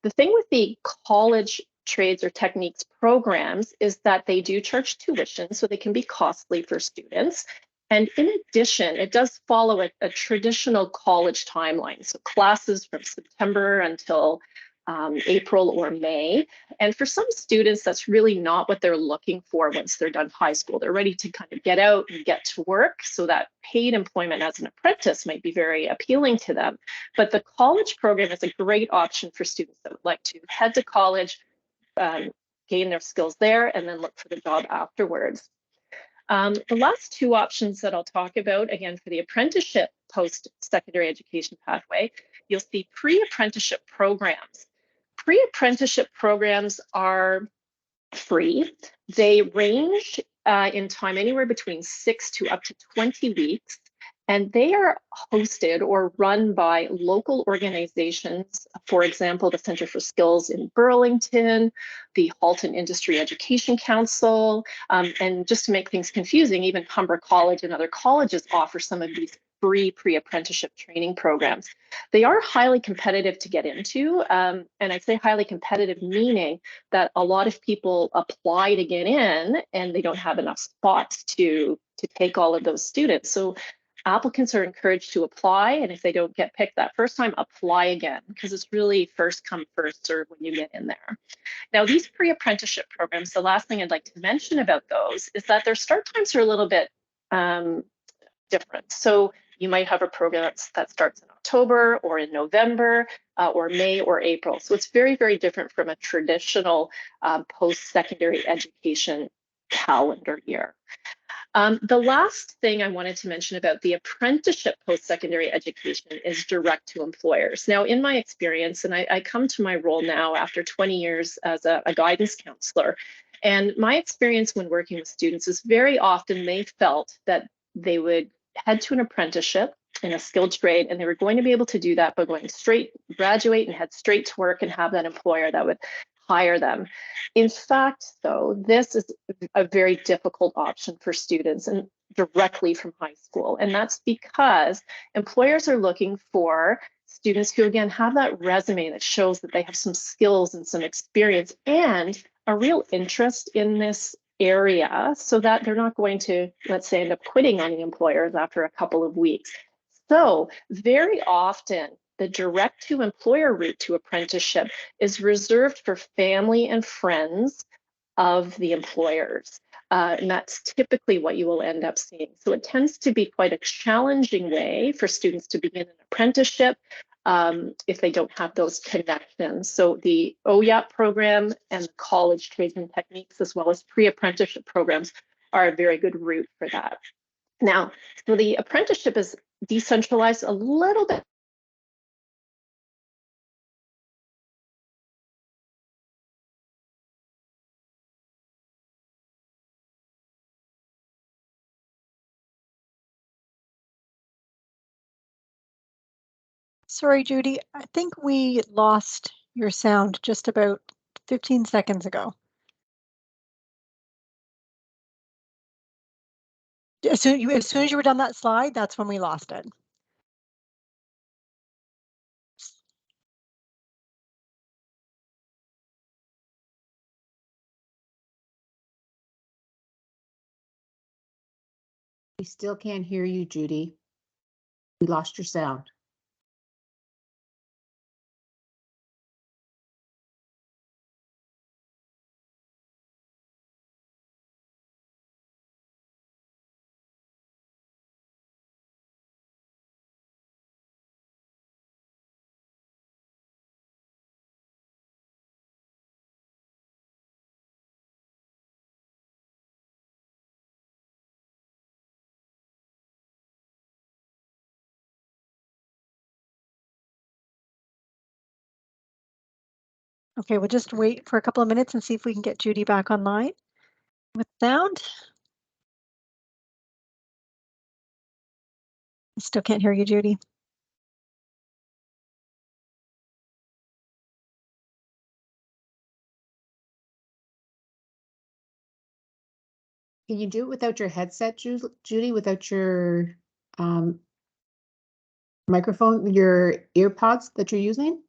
The thing with the college trades or techniques programs is that they do charge tuition, so they can be costly for students. And in addition, it does follow a traditional college timeline. So classes from September until April or May. And for some students, that's really not what they're looking for once they're done high school. They're ready to kind of get out and get to work. So that paid employment as an apprentice might be very appealing to them. But the college program is a great option for students that would like to head to college, gain their skills there, and then look for the job afterwards. The last two options that I'll talk about, again, for the apprenticeship post-secondary education pathway, you'll see pre-apprenticeship programs. Pre-apprenticeship programs are free. They range in time anywhere between 6 to up to 20 weeks. And they are hosted or run by local organizations, for example, the Center for Skills in Burlington, the Halton Industry Education Council, and just to make things confusing, even Humber College and other colleges offer some of these free pre-apprenticeship training programs. They are highly competitive to get into, and I say highly competitive meaning that a lot of people apply to get in and they don't have enough spots to take all of those students. So applicants are encouraged to apply, and if they don't get picked that first time, apply again, because it's really first come, first serve when you get in there. Now, these pre-apprenticeship programs, the last thing I'd like to mention about those is that their start times are a little bit different. So you might have a program that starts in October or in November or May or April. So it's very, very different from a traditional post-secondary education calendar year. The last thing I wanted to mention about the apprenticeship post-secondary education is direct to employers. Now, in my experience, and I come to my role now after 20 years as a guidance counselor, and my experience when working with students is very often they felt that they would head to an apprenticeship in a skilled trade, and they were going to be able to do that by going straight, graduate and head straight to work and have that employer that would hire them. In fact, though, this is a very difficult option for students and directly from high school. And that's because employers are looking for students who, again, have that resume that shows that they have some skills and some experience and a real interest in this area so that they're not going to, let's say, end up quitting on the employers after a couple of weeks. So very often, the direct to employer route to apprenticeship is reserved for family and friends of the employers. And that's typically what you will end up seeing. So it tends to be quite a challenging way for students to begin an apprenticeship if they don't have those connections. So the OYAP program and the college trades and techniques, as well as pre-apprenticeship programs, are a very good route for that. Now, so the apprenticeship is decentralized a little bit. Sorry, Judy, I think we lost your sound just about 15 seconds ago. As soon as you were done that slide, that's when we lost it. We still can't hear you, Judy. We lost your sound. Okay, we'll just wait for a couple of minutes and see if we can get Judy back online with sound. I still can't hear you, Judy. Can you do it without your headset, Judy, without your microphone, your earpods that you're using?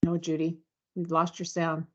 No, Judy, we've lost your sound.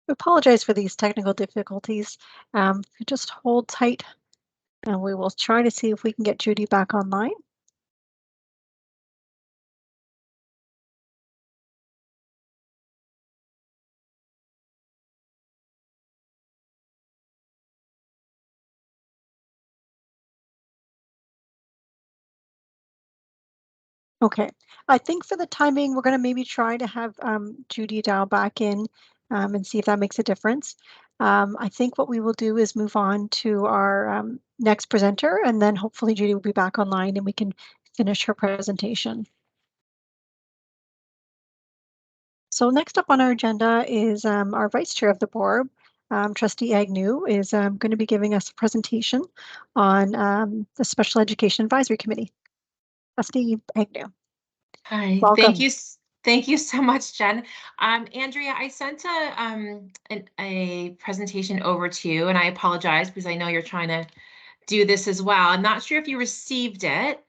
We apologize for these technical difficulties. Just hold tight and we will try to see if we can get Judy back online. Okay, I think for the timing, we're going to maybe try to have Judy dial back in and see if that makes a difference. I think what we will do is move on to our next presenter, and then hopefully Judy will be back online and we can finish her presentation. So next up on our agenda is our Vice Chair of the Board, Trustee Agnew, is going to be giving us a presentation on the Special Education Advisory Committee. Trustee Agnew. Hi, Welcome. thank you so much, Jen. Andrea, I sent a presentation over to you, and I apologize because I know you're trying to do this as well. I'm not sure if you received it.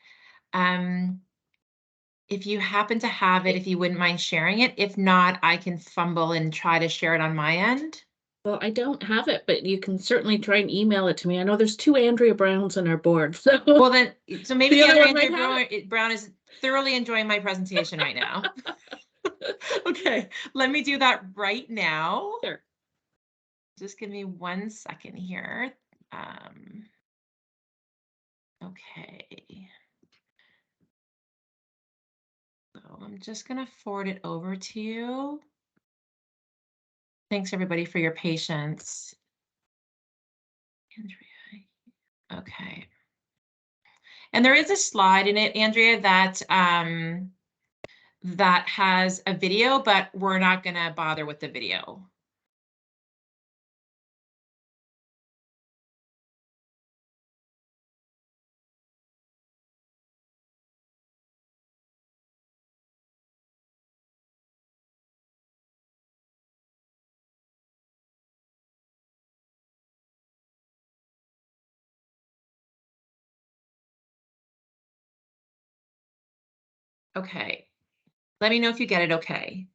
If you happen to have it, if you wouldn't mind sharing it. If not, I can fumble and try to share it on my end. Well, I don't have it, but you can certainly try and email it to me. I know there's 2 Andrea Browns on our board, so. Well then, so maybe the other Andrea Brown is thoroughly enjoying my presentation right now. Okay, let me do that right now. Sure. Just give me 1 second here. Okay. So I'm just gonna forward it over to you. Thanks everybody for your patience. Andrea. Okay. And there is a slide in it, Andrea, that that has a video, but we're not gonna bother with the video. Okay. Let me know if you get it okay.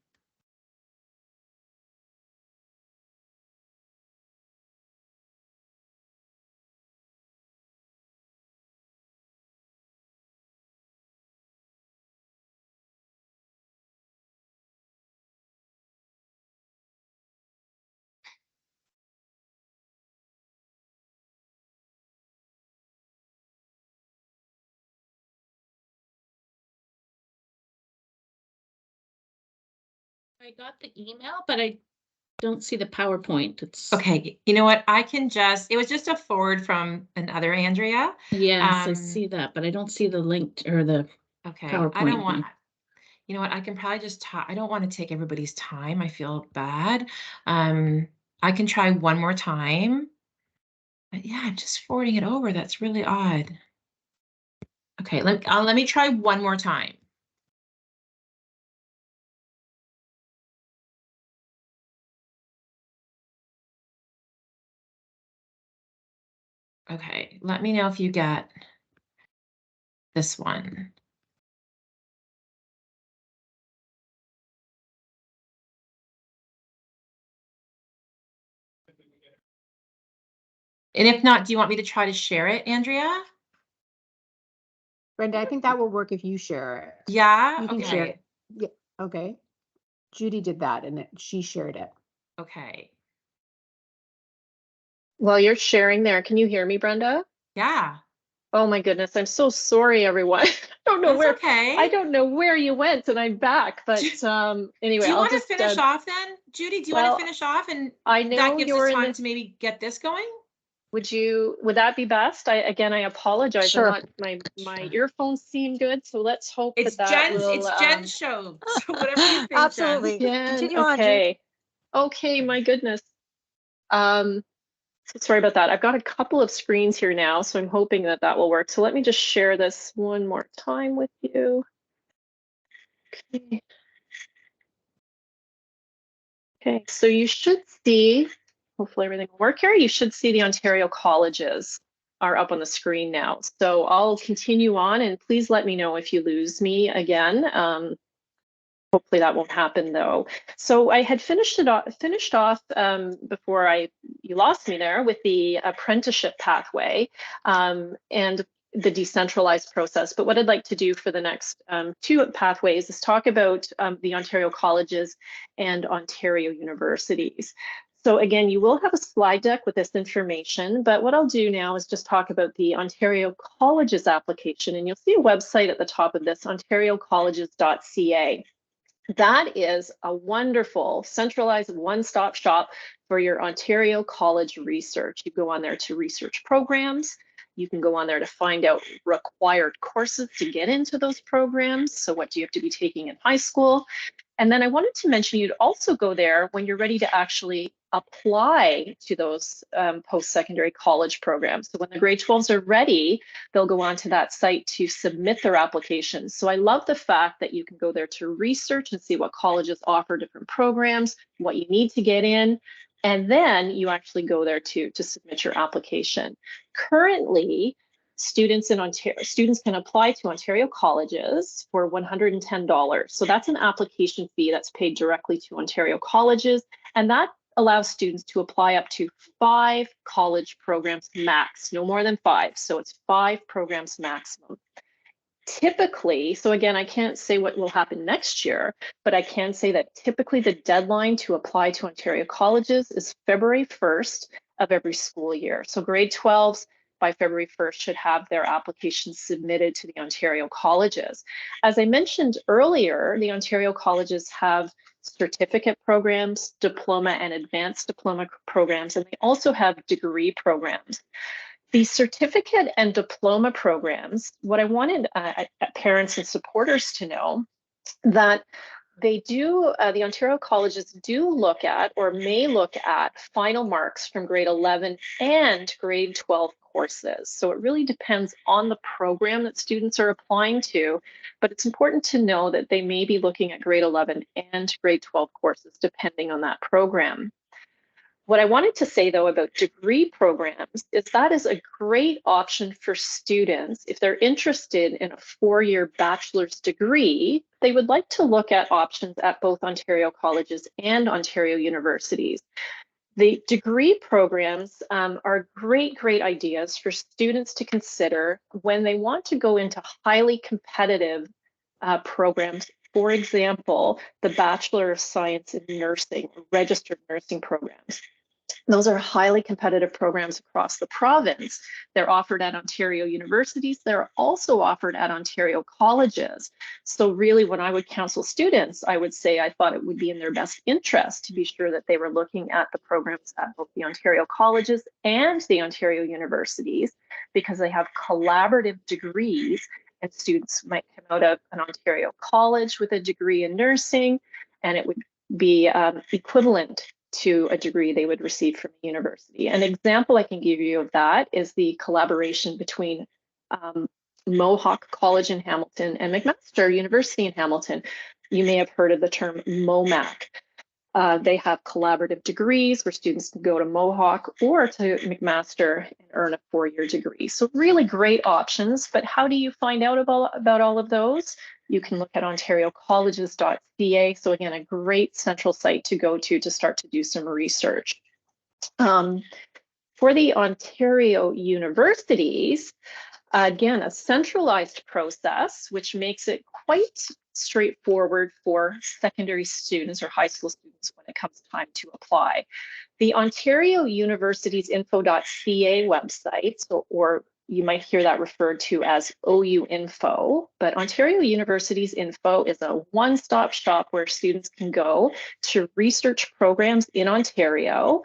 I got the email, but I don't see the PowerPoint. It's okay. You know what? I can just, it was just a forward from another Andrea. Yes, I see that, but I don't see the link or the okay. PowerPoint. I don't want, you know what? I can probably just talk. I don't want to take everybody's time. I feel bad. I can try one more time. But yeah, I'm just forwarding it over. That's really odd. Okay, let me try one more time. Okay, let me know if you get this one. And if not, do you want me to try to share it, Andrea? Brenda, I think that will work if you share it. Yeah, You can okay. share it. Yeah, okay. Judy did that and she shared it. Okay. While you're sharing there, can you hear me, Brenda? Yeah. Oh my goodness, I'm so sorry, everyone. I don't know That's where okay. I don't know where you went, and I'm back. But anyway, Do you I'll want to just finish off then, Judy? Do you want well, to finish off, and I know that gives us you're in time the. to maybe get this going? Would that be best? I apologize. Sure. My earphones seem good, so let's hope It's that Jen's. will. It's Jen's show. So whatever you think, Jen. Absolutely. Jen, Continue on, Jen. okay. Okay, my goodness. So sorry about that. I've got a couple of screens here now, so I'm hoping that that will work. So let me just share this one more time with you. Okay. Okay, so you should see, hopefully everything will work here. You should see the Ontario colleges are up on the screen now. So I'll continue on, and please let me know if you lose me again. Hopefully that won't happen though. So I had finished off before you lost me there with the apprenticeship pathway and the decentralized process. But what I'd like to do for the next two pathways is talk about the Ontario colleges and Ontario universities. So again, you will have a slide deck with this information, but what I'll do now is just talk about the Ontario Colleges application, and you'll see a website at the top of this, ontariocolleges.ca. That is a wonderful centralized one-stop shop for your Ontario college research. You go on there to research programs. You can go on there to find out required courses to get into those programs. So what do you have to be taking in high school? And then I wanted to mention you'd also go there when you're ready to actually apply to those post-secondary college programs. So when the grade 12s are ready, they'll go onto that site to submit their applications. So I love the fact that you can go there to research and see what colleges offer different programs, what you need to get in, and then you actually go there to submit your application. Currently, students can apply to Ontario colleges for $110. So that's an application fee that's paid directly to Ontario colleges, and that allows students to apply up to 5 college programs max, no more than 5. So it's 5 programs maximum. Typically, so again, I can't say what will happen next year, but I can say that typically the deadline to apply to Ontario colleges is February 1st of every school year. So grade 12s by February 1st should have their applications submitted to the Ontario colleges. As I mentioned earlier, the Ontario colleges have certificate programs, diploma and advanced diploma programs, and they also have degree programs. The certificate and diploma programs, what I wanted parents and supporters to know that they do, the Ontario colleges do look at or may look at final marks from grade 11 and grade 12 courses. So it really depends on the program that students are applying to, but it's important to know that they may be looking at grade 11 and grade 12 courses depending on that program. What I wanted to say, though, about degree programs is that is a great option for students if they're interested in a 4-year bachelor's degree. They would like to look at options at both Ontario colleges and Ontario universities. The degree programs are great ideas for students to consider when they want to go into highly competitive programs. For example, the Bachelor of Science in Nursing, registered nursing programs. Those are highly competitive programs across the province. They're offered at Ontario universities. They're also offered at Ontario colleges. So really, when I would counsel students, I would say I thought it would be in their best interest to be sure that they were looking at the programs at both the Ontario colleges and the Ontario universities, because they have collaborative degrees, and students might come out of an Ontario college with a degree in nursing, and it would be equivalent to a degree they would receive from a university. An example I can give you of that is the collaboration between Mohawk College in Hamilton and McMaster University in Hamilton. You may have heard of the term MOMAC. They have collaborative degrees where students can go to Mohawk or to McMaster and earn a 4-year degree. So really great options, but how do you find out about all of those? You can look at ontariocolleges.ca. So again, a great central site to go to start to do some research. For the Ontario universities, again, a centralized process, which makes it quite straightforward for secondary students or high school students when it comes time to apply. The Ontario Universities Info.ca website, or you might hear that referred to as OU Info, but Ontario Universities Info is a one-stop shop where students can go to research programs in Ontario,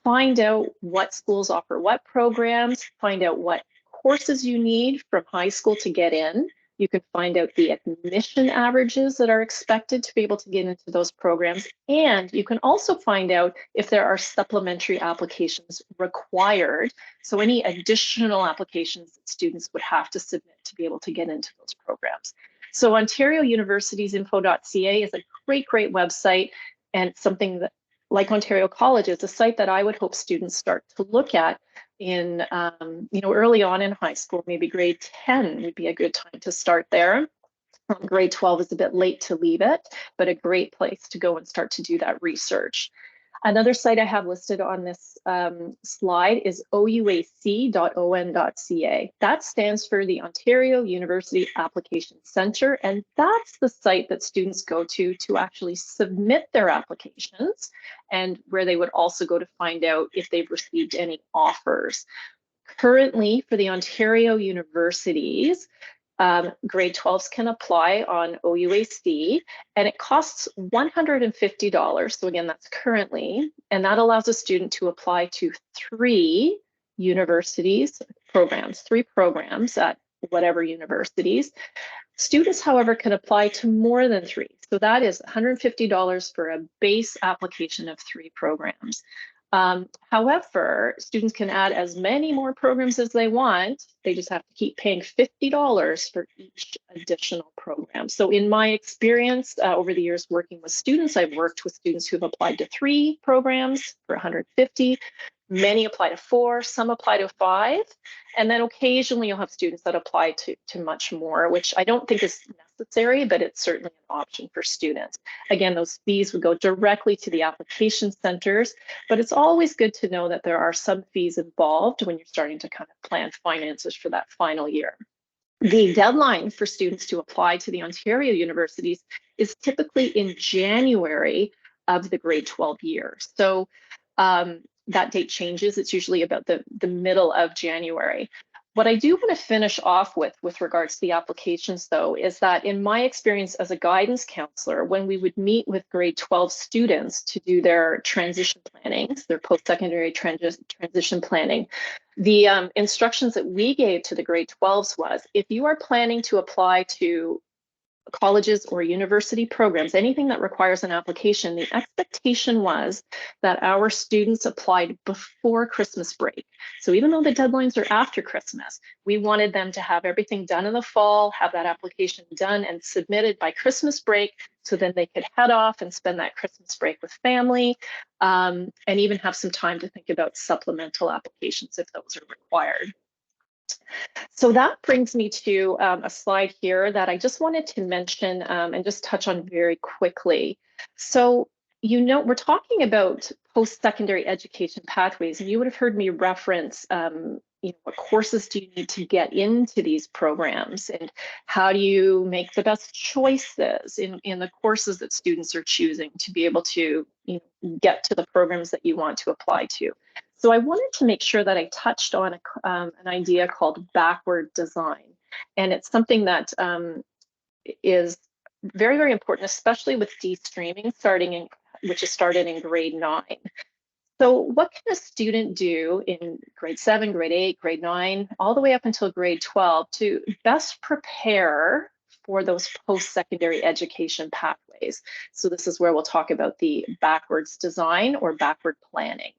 find out what schools offer what programs, find out what courses you need from high school to get in. You can find out the admission averages that are expected to be able to get into those programs. And you can also find out if there are supplementary applications required. So any additional applications that students would have to submit to be able to get into those programs. So Ontario Universities Info.ca is a great website, and something that, like Ontario College, is a site that I would hope students start to look at in, early on in high school. Maybe grade 10 would be a good time to start there. Grade 12 is a bit late to leave it, but a great place to go and start to do that research. Another site I have listed on this slide is ouac.on.ca. That stands for the Ontario University Application Centre, and that's the site that students go to actually submit their applications, and where they would also go to find out if they've received any offers. Currently, for the Ontario universities, grade 12s can apply on OUAC, and it costs $150. So again, that's currently, and that allows a student to apply to 3 universities programs, 3 programs at whatever universities. Students, however, can apply to more than 3. So that is $150 for a base application of 3 programs. However, students can add as many more programs as they want. They just have to keep paying $50 for each additional program. So in my experience, over the years working with students, I've worked with students who've applied to 3 programs for $150. Many apply to 4, some apply to 5, and then occasionally you'll have students that apply to much more, which I don't think is necessary, but it's certainly an option for students. Again, those fees would go directly to the application centers, but it's always good to know that there are some fees involved when you're starting to kind of plan finances for that final year. The deadline for students to apply to the Ontario universities is typically in January of the grade 12 year. So that date changes. It's usually about the middle of January. What I do want to finish off with regards to the applications, though, is that in my experience as a guidance counselor, when we would meet with grade 12 students to do their transition plannings, their post-secondary transition planning, the instructions that we gave to the grade 12s was, if you are planning to apply to colleges or university programs, anything that requires an application, the expectation was that our students applied before Christmas break. So even though the deadlines are after Christmas, we wanted them to have everything done in the fall, have that application done and submitted by Christmas break, so then they could head off and spend that Christmas break with family, and even have some time to think about supplemental applications if those are required. So that brings me to a slide here that I just wanted to mention and just touch on very quickly. So, we're talking about post-secondary education pathways, and you would have heard me reference, what courses do you need to get into these programs, and how do you make the best choices in the courses that students are choosing to be able to get to the programs that you want to apply to. So I wanted to make sure that I touched on an idea called backward design. And it's something that is very, very important, especially with de-streaming which is started in grade 9. So what can a student do in grade 7, grade 8, grade 9, all the way up until grade 12 to best prepare for those post-secondary education pathways? So this is where we'll talk about the backwards design or backward planning.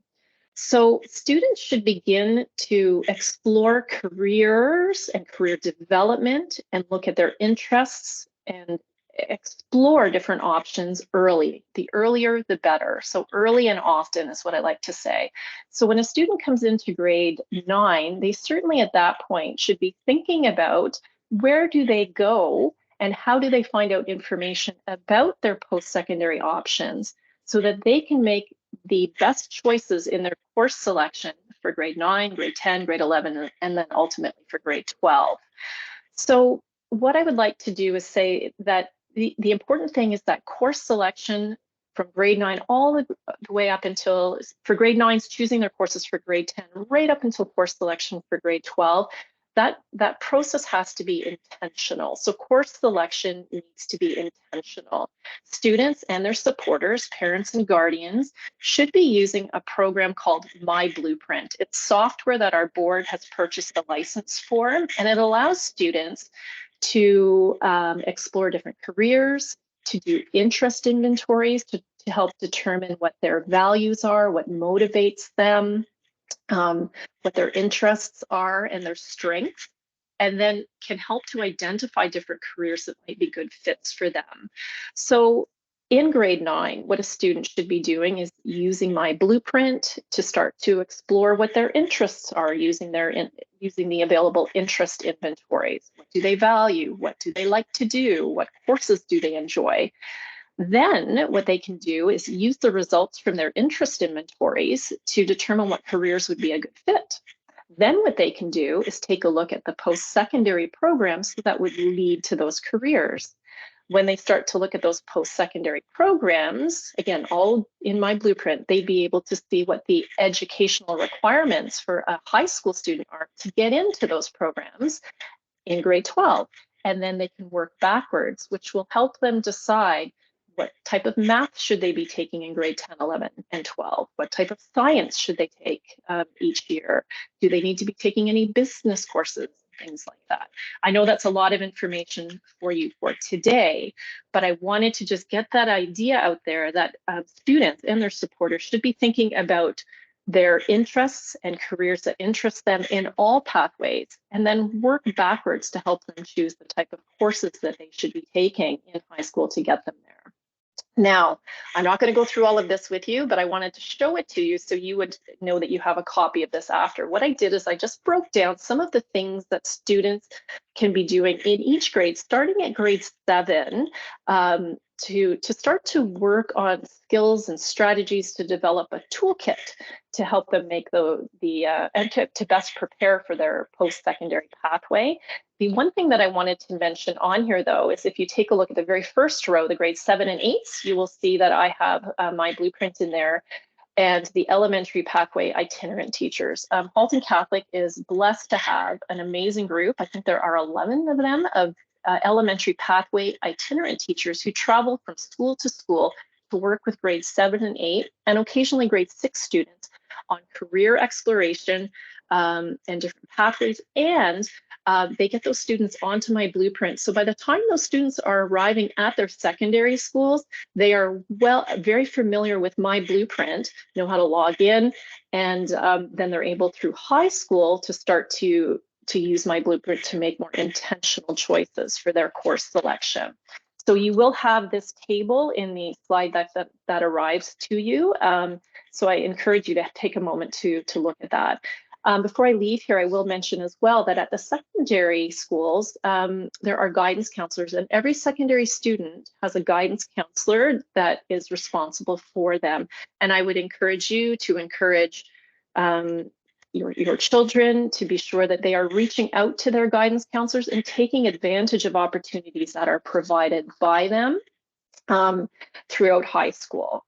So students should begin to explore careers and career development and look at their interests and explore different options early. The earlier, the better. So early and often is what I like to say. So when a student comes into grade 9, they certainly at that point should be thinking about where do they go and how do they find out information about their post-secondary options so that they can make the best choices in their course selection for grade 9, grade 10, grade 11, and then ultimately for grade 12. So what I would like to do is say that the important thing is that course selection from grade 9 all the way up until, for grade 9s, choosing their courses for grade 10, right up until course selection for grade 12, that process has to be intentional. So course selection needs to be intentional. Students and their supporters, parents and guardians, should be using a program called My Blueprint. It's software that our board has purchased a license for, and it allows students to explore different careers, to do interest inventories, to help determine what their values are, what motivates them, what their interests are and their strengths, and then can help to identify different careers that might be good fits for them. So in grade 9, what a student should be doing is using My Blueprint to start to explore what their interests are, using the available interest inventories. What do they value? What do they like to do? What courses do they enjoy? Then what they can do is use the results from their interest inventories to determine what careers would be a good fit. Then what they can do is take a look at the post-secondary programs that would lead to those careers. When they start to look at those post-secondary programs, again, all in My Blueprint, they'd be able to see what the educational requirements for a high school student are to get into those programs in grade 12. And then they can work backwards, which will help them decide what type of math should they be taking in grade 10, 11, and 12? What type of science should they take each year? Do they need to be taking any business courses? Things like that. I know that's a lot of information for you for today, but I wanted to just get that idea out there that students and their supporters should be thinking about their interests and careers that interest them in all pathways, and then work backwards to help them choose the type of courses that they should be taking in high school to get them there. Now, I'm not going to go through all of this with you, but I wanted to show it to you so you would know that you have a copy of this after. What I did is I just broke down some of the things that students can be doing in each grade, starting at grade 7, to start to work on skills and strategies to develop a toolkit to help them make and to best prepare for their post-secondary pathway. The one thing that I wanted to mention on here, though, is if you take a look at the very first row, the grades 7 and 8s, you will see that I have My Blueprint in there and the elementary pathway itinerant teachers. Halton Catholic is blessed to have an amazing group. I think there are 11 of them, of elementary pathway itinerant teachers who travel from school to school to work with grades 7 and 8, and occasionally grade 6 students on career exploration and different pathways, and they get those students onto My Blueprint. So by the time those students are arriving at their secondary schools, they are very familiar with My Blueprint, know how to log in, and then they're able through high school to start to use My Blueprint to make more intentional choices for their course selection. So you will have this table in the slide that arrives to you. So I encourage you to take a moment to look at that. Before I leave here, I will mention as well that at the secondary schools, there are guidance counselors, and every secondary student has a guidance counselor that is responsible for them. And I would encourage you to encourage your children to be sure that they are reaching out to their guidance counselors and taking advantage of opportunities that are provided by them throughout high school.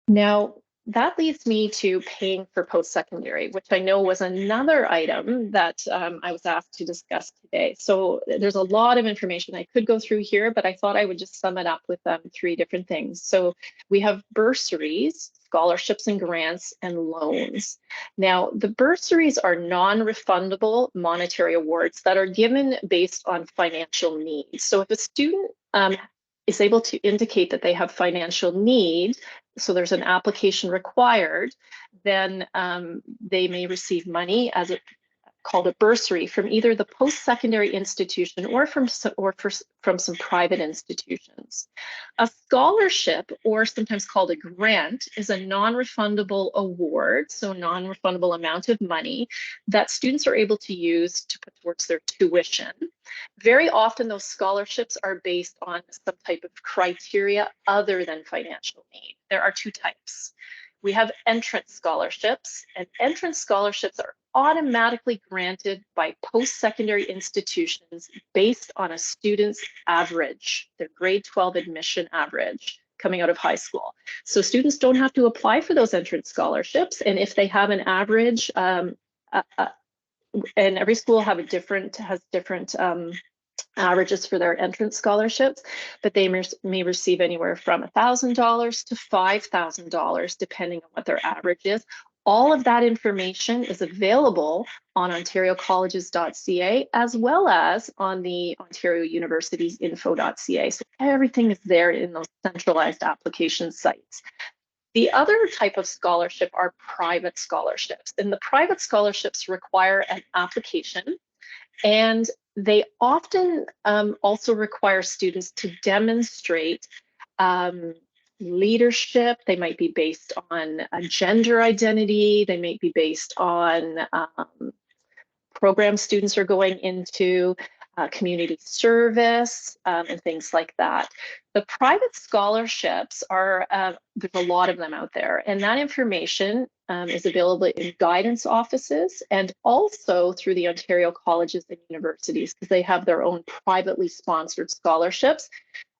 Now, that leads me to paying for post-secondary, which I know was another item that I was asked to discuss today. So there's a lot of information I could go through here, but I thought I would just sum it up with 3 different things. So we have bursaries, scholarships and grants, and loans. Now, the bursaries are non-refundable monetary awards that are given based on financial needs. So if a student is able to indicate that they have financial need, so there's an application required, then they may receive money as called a bursary from either the post-secondary institution or from some private institutions. A scholarship, or sometimes called a grant, is a non-refundable award, so non-refundable amount of money that students are able to use to put towards their tuition. Very often those scholarships are based on some type of criteria other than financial need. There are 2 types. We have entrance scholarships, and entrance scholarships are automatically granted by post-secondary institutions based on a student's average, their grade 12 admission average coming out of high school. So students don't have to apply for those entrance scholarships. And if they have an average, and every school has different averages for their entrance scholarships, but they may receive anywhere from $1,000 to $5,000, depending on what their average is. All of that information is available on ontariocolleges.ca as well as on the Ontario University's info.ca. So everything is there in those centralized application sites. The other type of scholarship are private scholarships, and the private scholarships require an application, and they often also require students to demonstrate leadership. They might be based on a gender identity. They might be based on programs students are going into, community service, and things like that. The private scholarships are, there's a lot of them out there, and that information is available in guidance offices and also through the Ontario colleges and universities, because they have their own privately sponsored scholarships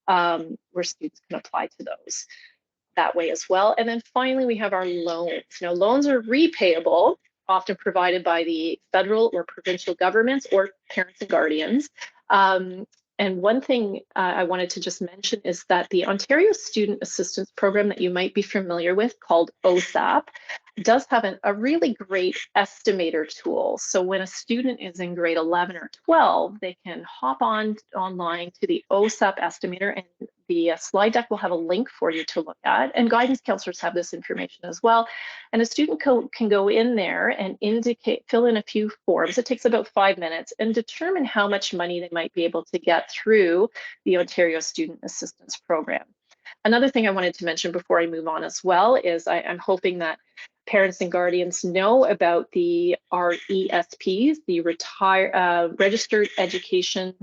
where students can apply to those that way as well. And then finally, we have our loans. Now, loans are repayable, often provided by the federal or provincial governments or parents and guardians. And one thing I wanted to just mention is that the Ontario Student Assistance Program that you might be familiar with, called OSAP, does have a really great estimator tool. So when a student is in grade 11 or 12, they can hop online to the OSAP estimator, and the slide deck will have a link for you to look at. And guidance counselors have this information as well. And a student can go in there and fill in a few forms. It takes about 5 minutes, and determine how much money they might be able to get through the Ontario Student Assistance Program. Another thing I wanted to mention before I move on as well is I'm hoping that parents and guardians know about the RESPs, the Registered Education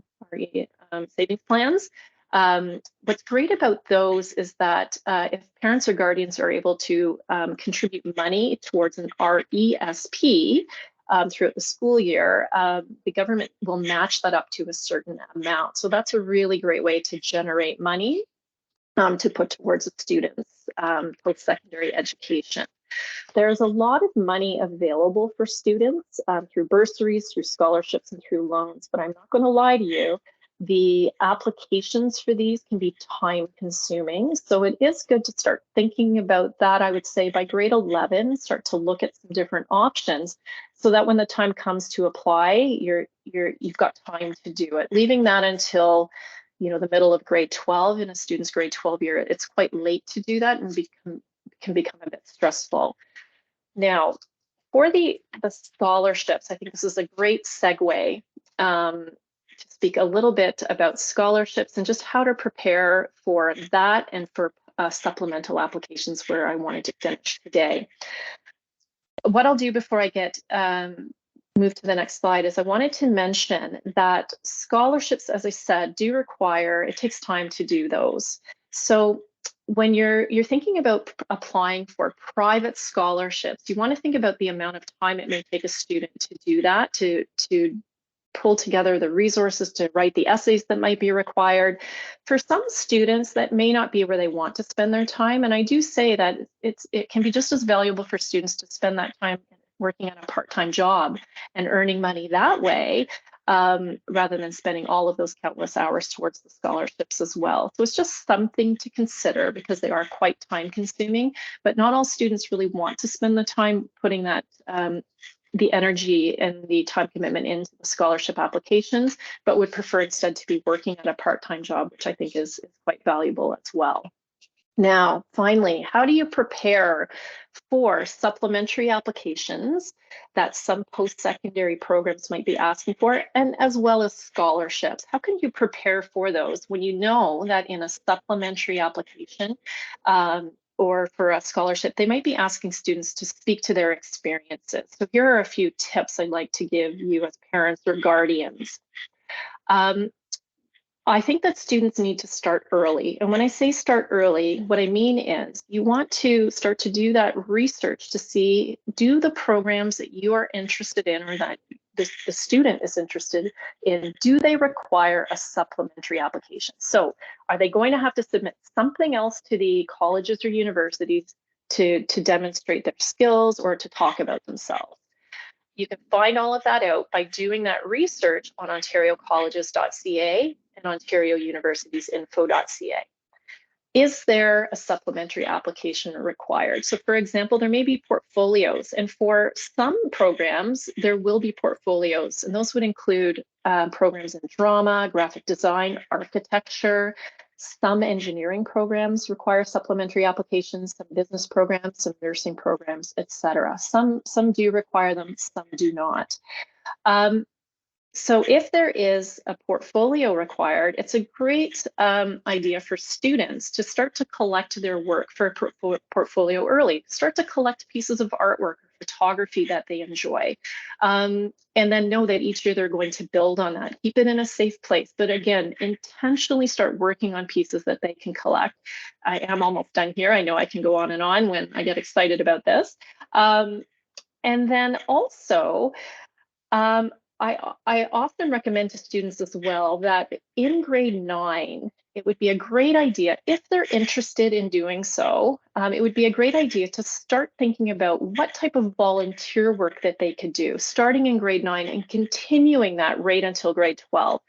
Savings Plans. What's great about those is that if parents or guardians are able to contribute money towards an RESP throughout the school year, the government will match that up to a certain amount. So that's a really great way to generate money to put towards a student's post-secondary education. There's a lot of money available for students through bursaries, through scholarships, and through loans, but I'm not going to lie to you, the applications for these can be time consuming. So it is good to start thinking about that. I would say by grade 11, start to look at some different options so that when the time comes to apply, you've got time to do it. Leaving that until the middle of grade 12 in a student's grade 12 year, it's quite late to do that and can become a bit stressful. Now, for the scholarships, I think this is a great segue to speak a little bit about scholarships and just how to prepare for that and for supplemental applications, where I wanted to finish today. What I'll do before I get move to the next slide is I wanted to mention that scholarships, as I said, it takes time to do those. So when you're thinking about applying for private scholarships, you want to think about the amount of time it may take a student to do that, to pull together the resources to write the essays that might be required. For some students, that may not be where they want to spend their time. And I do say that it can be just as valuable for students to spend that time working on a part-time job and earning money that way, rather than spending all of those countless hours towards the scholarships as well. So it's just something to consider because they are quite time consuming, but not all students really want to spend the time putting that the energy and the time commitment into the scholarship applications, but would prefer instead to be working at a part-time job, which I think is quite valuable as well. Now, finally, how do you prepare for supplementary applications that some post-secondary programs might be asking for, and as well as scholarships? How can you prepare for those when you know that in a supplementary application or for a scholarship, they might be asking students to speak to their experiences? So here are a few tips I'd like to give you as parents or guardians. I think that students need to start early. And when I say start early, what I mean is you want to start to do that research to see, do the programs that you are interested in or that the student is interested in, do they require a supplementary application? So are they going to have to submit something else to the colleges or universities to demonstrate their skills or to talk about themselves? You can find all of that out by doing that research on ontariocolleges.ca and ontariouniversitiesinfo.ca. Is there a supplementary application required? So for example, there may be portfolios, and for some programs, there will be portfolios, and those would include programs in drama, graphic design, architecture. Some engineering programs require supplementary applications, some business programs, some nursing programs, etc. Some do require them, some do not. So if there is a portfolio required, it's a great idea for students to start to collect their work for a portfolio early, start to collect pieces of artwork or photography that they enjoy, and then know that each year they're going to build on that. Keep it in a safe place, but again, intentionally start working on pieces that they can collect. I am almost done here. I know I can go on and on when I get excited about this. And then also, I often recommend to students as well that in grade 9, it would be a great idea, if they're interested in doing so, it would be a great idea to start thinking about what type of volunteer work that they could do, starting in grade 9 and continuing that right until grade 12.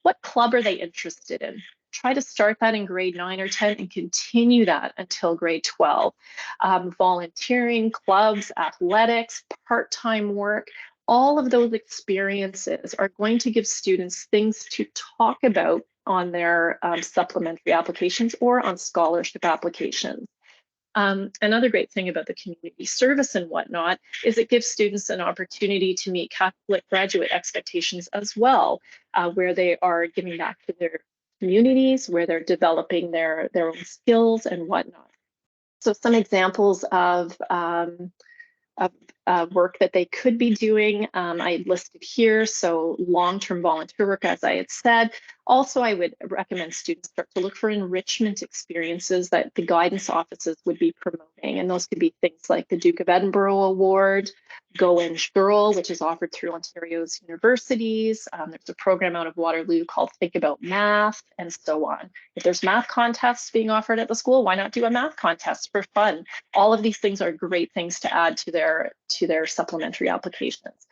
What club are they interested in? Try to start that in grade 9 or 10 and continue that until grade 12. Volunteering, clubs, athletics, part-time work, all of those experiences are going to give students things to talk about on their supplementary applications or on scholarship applications. Another great thing about the community service and whatnot is it gives students an opportunity to meet Catholic graduate expectations as well, where they are giving back to their communities, where they're developing their own skills and whatnot. So some examples of work that they could be doing, I listed here. So long-term volunteer work, as I had said. Also, I would recommend students start to look for enrichment experiences that the guidance offices would be promoting. And those could be things like the Duke of Edinburgh Award, Go Inch Girl, which is offered through Ontario's universities. There's a program out of Waterloo called Think About Math, and so on. If there's math contests being offered at the school, why not do a math contest for fun? All of these things are great things to add to their supplementary applications.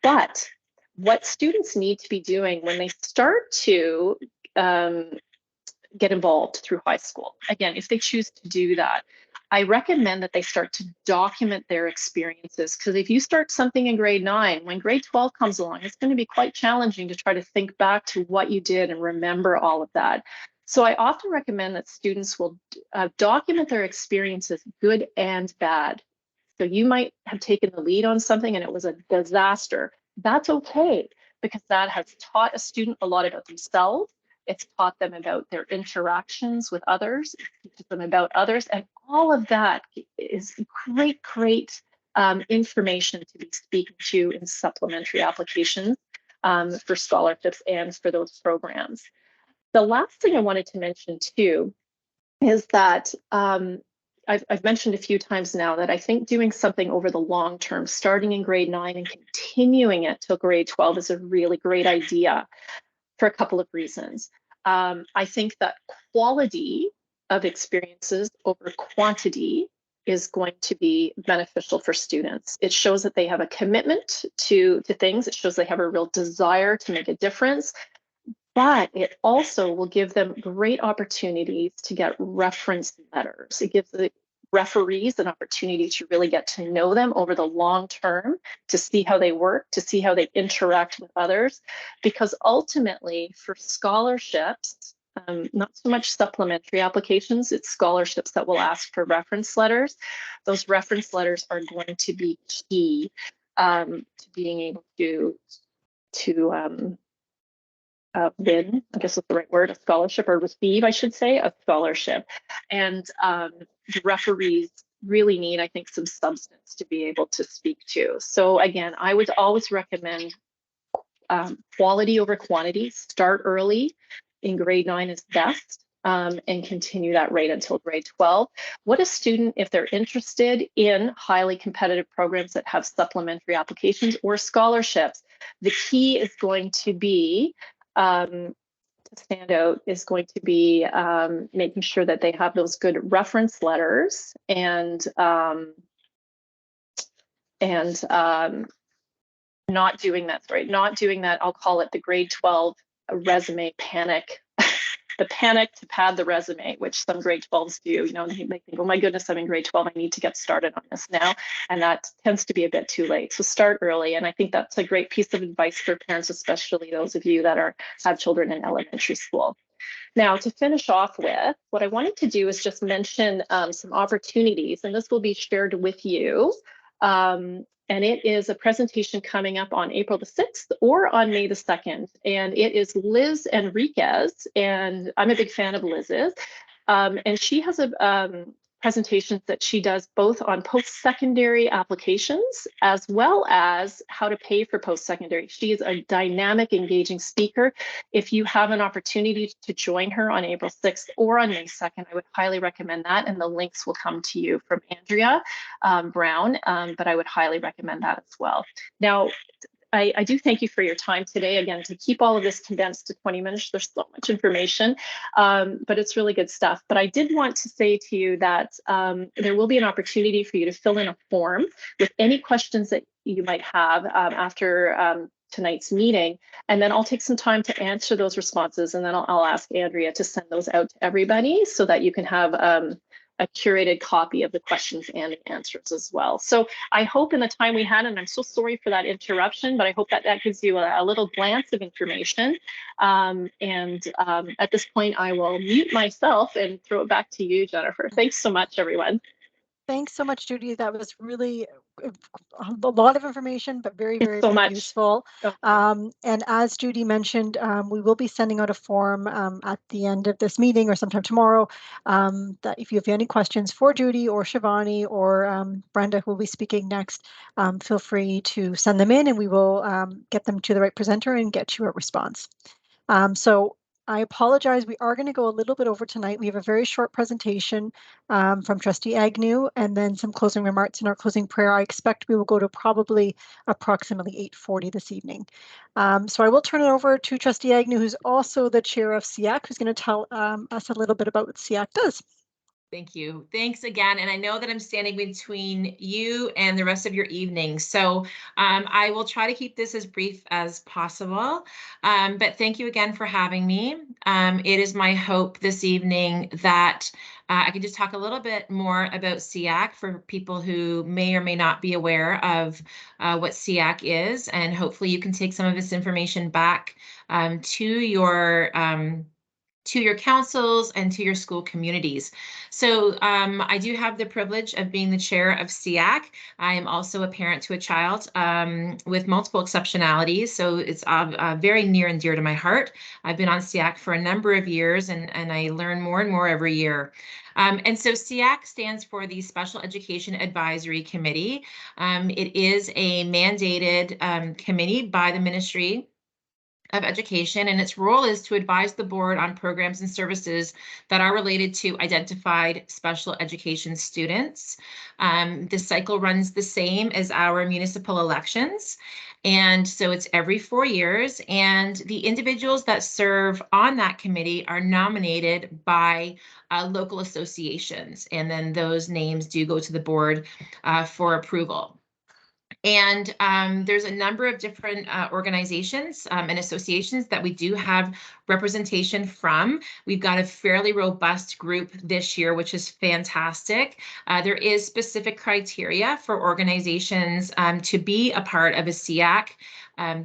But what students need to be doing when they start to get involved through high school, again, if they choose to do that, I recommend that they start to document their experiences, because if you start something in grade 9, when grade 12 comes along, it's going to be quite challenging to try to think back to what you did and remember all of that. So I often recommend that students will document their experiences, good and bad. So you might have taken the lead on something and it was a disaster. That's okay, because that has taught a student a lot about themselves. It's taught them about their interactions with others. It teaches them about others. And all of that is great information to be speaking to in supplementary applications for scholarships and for those programs. The last thing I wanted to mention too is that I've mentioned a few times now that I think doing something over the long term, starting in grade 9 and continuing it till grade 12, is a really great idea for a couple of reasons. I think that quality of experiences over quantity is going to be beneficial for students. It shows that they have a commitment to things. It shows they have a real desire to make a difference. But it also will give them great opportunities to get reference letters. It gives the referees an opportunity to really get to know them over the long term, to see how they work, to see how they interact with others. Because ultimately, for scholarships, not so much supplementary applications, it's scholarships that will ask for reference letters. Those reference letters are going to be key to being able to win, I guess is the right word, a scholarship, or receive, I should say, a scholarship. And the referees really need, I think, some substance to be able to speak to. So again, I would always recommend quality over quantity. Start early, in grade 9 is best, and continue that rate until grade 12. What a student, if they're interested in highly competitive programs that have supplementary applications or scholarships, the key is going to be to stand out is going to be making sure that they have those good reference letters and not doing that, not doing that, I'll call it the grade 12 resume panic, the panic to pad the resume, which some grade 12s do. You know, they think, oh my goodness, I'm in grade 12, I need to get started on this now. And that tends to be a bit too late. So start early. And I think that's a great piece of advice for parents, especially those of you that have children in elementary school. Now, to finish off with, what I wanted to do is just mention some opportunities, and this will be shared with you. And it is a presentation coming up on April the 6th or on May the 2nd. And it is Liz Enriquez, and I'm a big fan of Liz's. And she has a presentations that she does both on post-secondary applications as well as how to pay for post-secondary. She is a dynamic, engaging speaker. If you have an opportunity to join her on April 6th or on May 2nd, I would highly recommend that. And the links will come to you from Andrea Brown, but I would highly recommend that as well. Now, I do thank you for your time today. Again, to keep all of this condensed to 20 minutes, there's so much information, but it's really good stuff. But I did want to say to you that there will be an opportunity for you to fill in a form with any questions that you might have after tonight's meeting. And then I'll take some time to answer those responses. And then I'll ask Andrea to send those out to everybody so that you can have a curated copy of the questions and the answers as well. So I hope in the time we had, and I'm so sorry for that interruption, but I hope that that gives you a little glance of information. At this point, I will mute myself and throw it back to you, Jennifer. Thanks so much, everyone. Thanks so much, Judy. That was really a lot of information, but very, very, so very useful. And as Judy mentioned, we will be sending out a form at the end of this meeting or sometime tomorrow that if you have any questions for Judy or Shivani or Brenda, who will be speaking next, feel free to send them in and we will get them to the right presenter and get you a response. So I apologize. We are going to go a little bit over tonight. We have a very short presentation from Trustee Agnew and then some closing remarks in our closing prayer. I expect we will go to probably approximately 8:40 this evening. So I will turn it over to Trustee Agnew, who's also the chair of CPIC, who's going to tell us a little bit about what CPIC does. Thank you. Thanks again. And I know that I'm standing between you and the rest of your evening. So I will try to keep this as brief as possible. But thank you again for having me. It is my hope this evening that I can just talk a little bit more about CPIC for people who may or may not be aware of what CPIC is. And hopefully you can take some of this information back to your councils and to your school communities. So I do have the privilege of being the chair of CPIC. I am also a parent to a child with multiple exceptionalities, so it's very near and dear to my heart. I've been on CPIC for a number of years and I learn more and more every year. And so CPIC stands for the Special Education Advisory Committee. It is a mandated committee by the Ministry of Education, and its role is to advise the board on programs and services that are related to identified special education students. The cycle runs the same as our municipal elections. And so it's every 4 years, and the individuals that serve on that committee are nominated by local associations. And then those names do go to the board for approval. And there's a number of different organizations and associations that we do have representation from. We've got a fairly robust group this year, which is fantastic. There is specific criteria for organizations to be a part of a CPIC.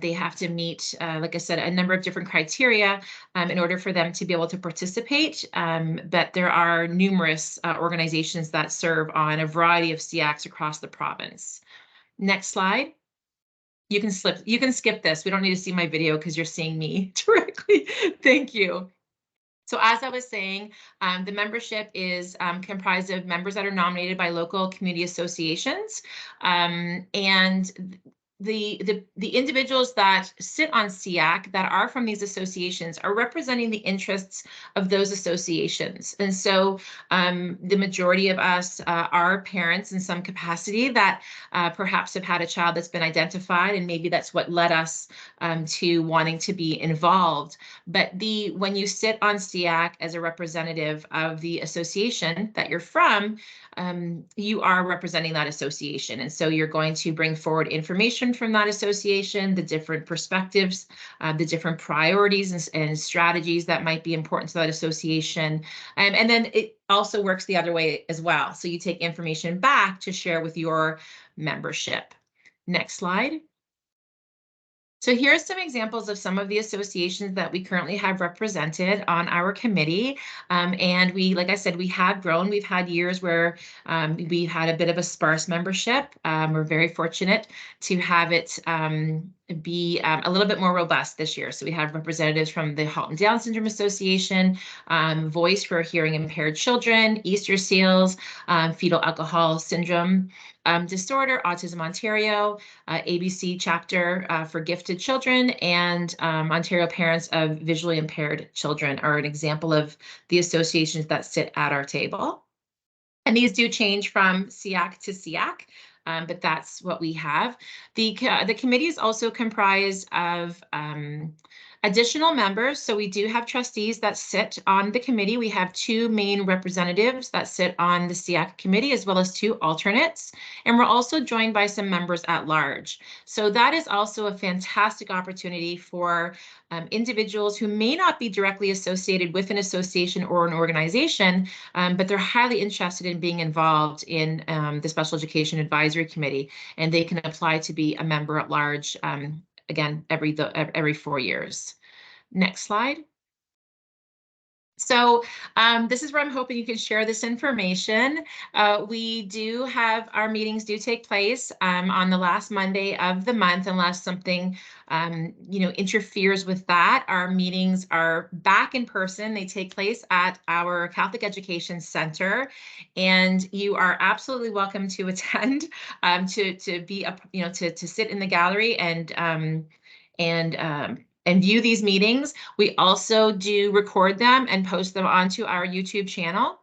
They have to meet, like I said, a number of different criteria in order for them to be able to participate. But there are numerous organizations that serve on a variety of CPICs across the province. Next slide. You can skip this. We don't need to see my video because you're seeing me directly. Thank you. So as I was saying, the membership is comprised of members that are nominated by local community associations. And the individuals that sit on CPIC that are from these associations are representing the interests of those associations. And so the majority of us are parents in some capacity that perhaps have had a child that's been identified, and maybe that's what led us to wanting to be involved. But when you sit on CPIC as a representative of the association that you're from, you are representing that association. And so you're going to bring forward information from that association, the different perspectives, the different priorities and strategies that might be important to that association. And then it also works the other way as well. So you take information back to share with your membership. Next slide. So here are some examples of some of the associations that we currently have represented on our committee. And we, like I said, we have grown. We've had years where we had a bit of a sparse membership. We're very fortunate to have it be a little bit more robust this year. So we have representatives from the Halton Down Syndrome Association, Voice for Hearing Impaired Children, Easter Seals, Fetal Alcohol Syndrome Disorder, Autism Ontario, ABC chapter for gifted children, and Ontario Parents of Visually Impaired Children are an example of the associations that sit at our table. And these do change from CPIC to CPIC, but that's what we have. The committee is also comprised of additional members. So we do have trustees that sit on the committee. We have 2 main representatives that sit on the CPIC committee, as well as 2 alternates. And we're also joined by some members at large. So that is also a fantastic opportunity for individuals who may not be directly associated with an association or an organization, but they're highly interested in being involved in the Special Education Advisory Committee, and they can apply to be a member at large, again, every 4 years. Next slide. So this is where I'm hoping you can share this information. We do have our meetings do take place on the last Monday of the month, unless something interferes with that. Our meetings are back in person. They take place at our Catholic Education Center, and you are absolutely welcome to attend, to be to sit in the gallery and view these meetings. We also do record them and post them onto our YouTube channel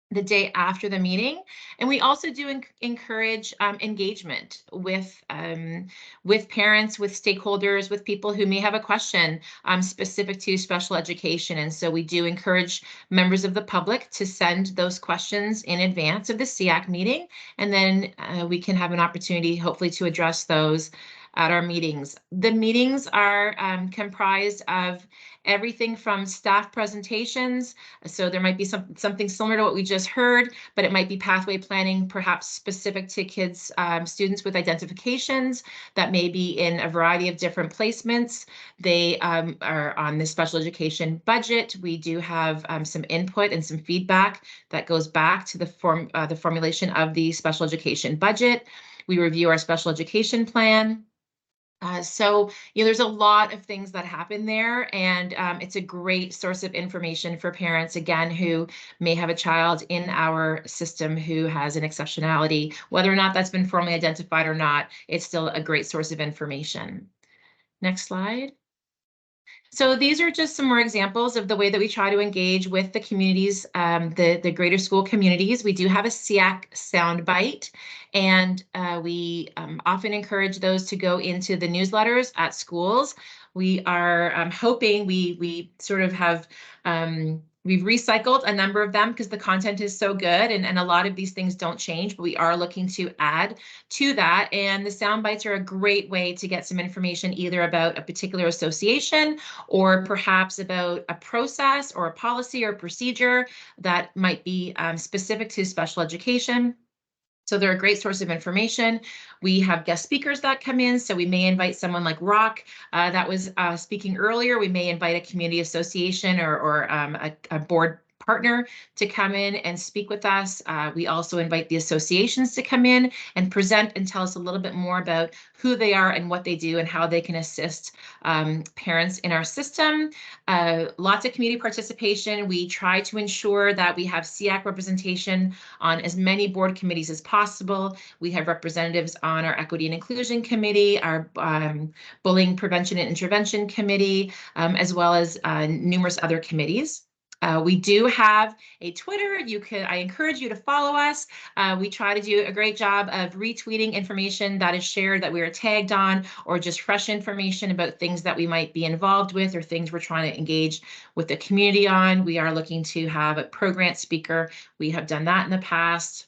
the day after the meeting. And we also do encourage engagement with parents, with stakeholders, with people who may have a question specific to special education. And so we do encourage members of the public to send those questions in advance of the CPIC meeting. And then we can have an opportunity, hopefully, to address those at our meetings. The meetings are comprised of everything from staff presentations. So there might be something similar to what we just heard, but it might be pathway planning, perhaps specific to kids, students with identifications that may be in a variety of different placements. They are on the special education budget. We do have some input and some feedback that goes back to the formulation of the special education budget. We review our special education plan. So there's a lot of things that happen there, and it's a great source of information for parents, again, who may have a child in our system who has an exceptionality. Whether or not that's been formally identified or not, it's still a great source of information. Next slide. So these are just some more examples of the way that we try to engage with the communities, the greater school communities. We do have a CPIC soundbite, and we often encourage those to go into the newsletters at schools. We are hoping we sort of have we've recycled a number of them because the content is so good, and a lot of these things don't change, but we are looking to add to that. And the sound bites are a great way to get some information either about a particular association or perhaps about a process or a policy or procedure that might be specific to special education. So they're a great source of information. We have guest speakers that come in. So we may invite someone like Rock that was speaking earlier. We may invite a community association or a board partner to come in and speak with us. We also invite the associations to come in and present and tell us a little bit more about who they are and what they do and how they can assist parents in our system. Lots of community participation. We try to ensure that we have CPIC representation on as many board committees as possible. We have representatives on our Equity and Inclusion Committee, our Bullying Prevention and Intervention Committee, as well as numerous other committees. We do have a Twitter. I encourage you to follow us. We try to do a great job of retweeting information that is shared that we are tagged on, or just fresh information about things that we might be involved with or things we're trying to engage with the community on. We are looking to have a pro-grant speaker. We have done that in the past.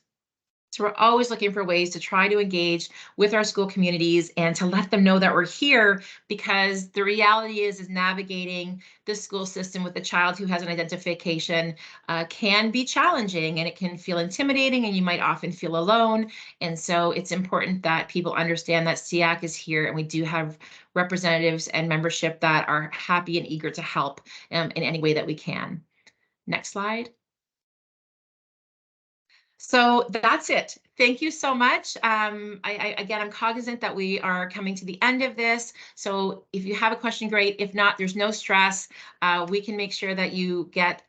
So we're always looking for ways to try to engage with our school communities and to let them know that we're here, because the reality is navigating the school system with a child who has an identification can be challenging, and it can feel intimidating, and you might often feel alone. And so it's important that people understand that CPIC is here, and we do have representatives and membership that are happy and eager to help in any way that we can. Next slide. So that's it. Thank you so much. Again, I'm cognizant that we are coming to the end of this. So if you have a question, great. If not, there's no stress. We can make sure that you get,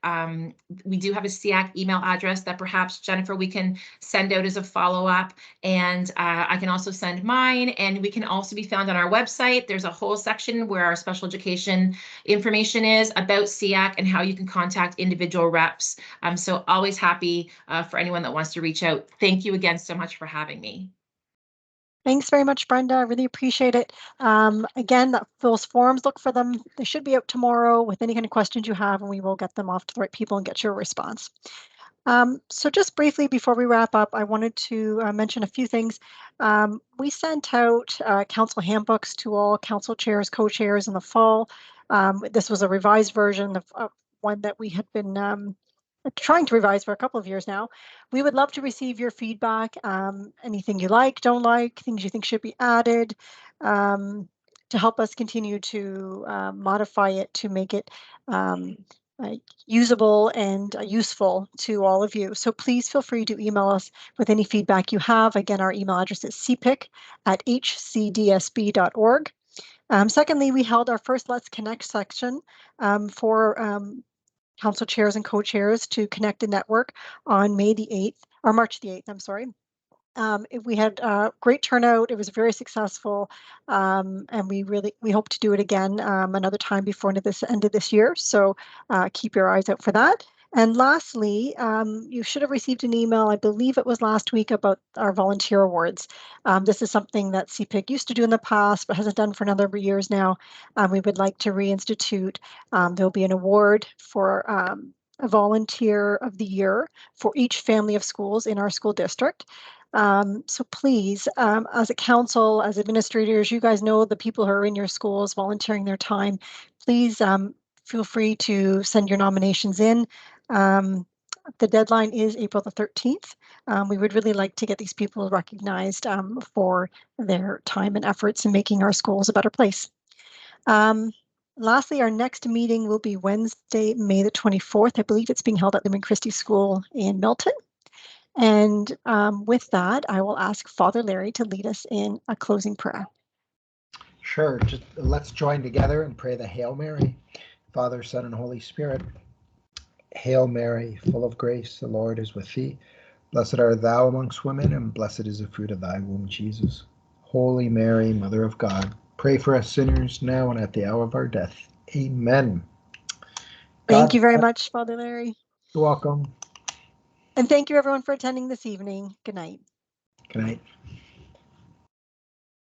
we do have a CPIC email address that perhaps, Jennifer, we can send out as a follow-up. And I can also send mine, and we can also be found on our website. There's a whole section where our special education information is about CPIC and how you can contact individual reps. So always happy for anyone that wants to reach out. Thank you again so much for having me. Thanks very much, Brenda. I really appreciate it. Again, those forms, look for them. They should be out tomorrow with any kind of questions you have, and we will get them off to the right people and get your response. So just briefly before we wrap up, I wanted to mention a few things. We sent out council handbooks to all council chairs, co-chairs in the fall. This was a revised version of one that we had been trying to revise for a couple of years now. We would love to receive your feedback, anything you like, don't like, things you think should be added, to help us continue to modify it to make it usable and useful to all of you. So please feel free to email us with any feedback you have. Again, our email address is cpic@hcdsb.org. Secondly, we held our first Let's Connect section for council chairs and co-chairs to connect and network on March the 8th, I'm sorry. We had a great turnout. It was very successful, and we hope to do it again another time before end of this year. So keep your eyes out for that. And lastly, you should have received an email, I believe it was last week, about our volunteer awards. This is something that CPIC used to do in the past, but hasn't done for a number of years now. We would like to reinstitute. There'll be an award for a volunteer of the year for each family of schools in our school district. So please, as a council, as administrators, you guys know the people who are in your schools volunteering their time. Please feel free to send your nominations in. The deadline is April the 13th. We would really like to get these people recognized for their time and efforts in making our schools a better place. Lastly, our next meeting will be Wednesday, May the 24th. I believe it's being held at the Christie School in Milton. And with that, I will ask Father Larry to lead us in a closing prayer. Sure. Just let's join together and pray the Hail Mary. Father, Son, and Holy Spirit. Hail Mary, full of grace, the Lord is with thee. Blessed art thou amongst women, and blessed is the fruit of thy womb, Jesus. Holy Mary, Mother of God, pray for us sinners now and at the hour of our death. Amen. Thank you very much, Father Larry. You're welcome. And thank you, everyone, for attending this evening. Good night. Good night.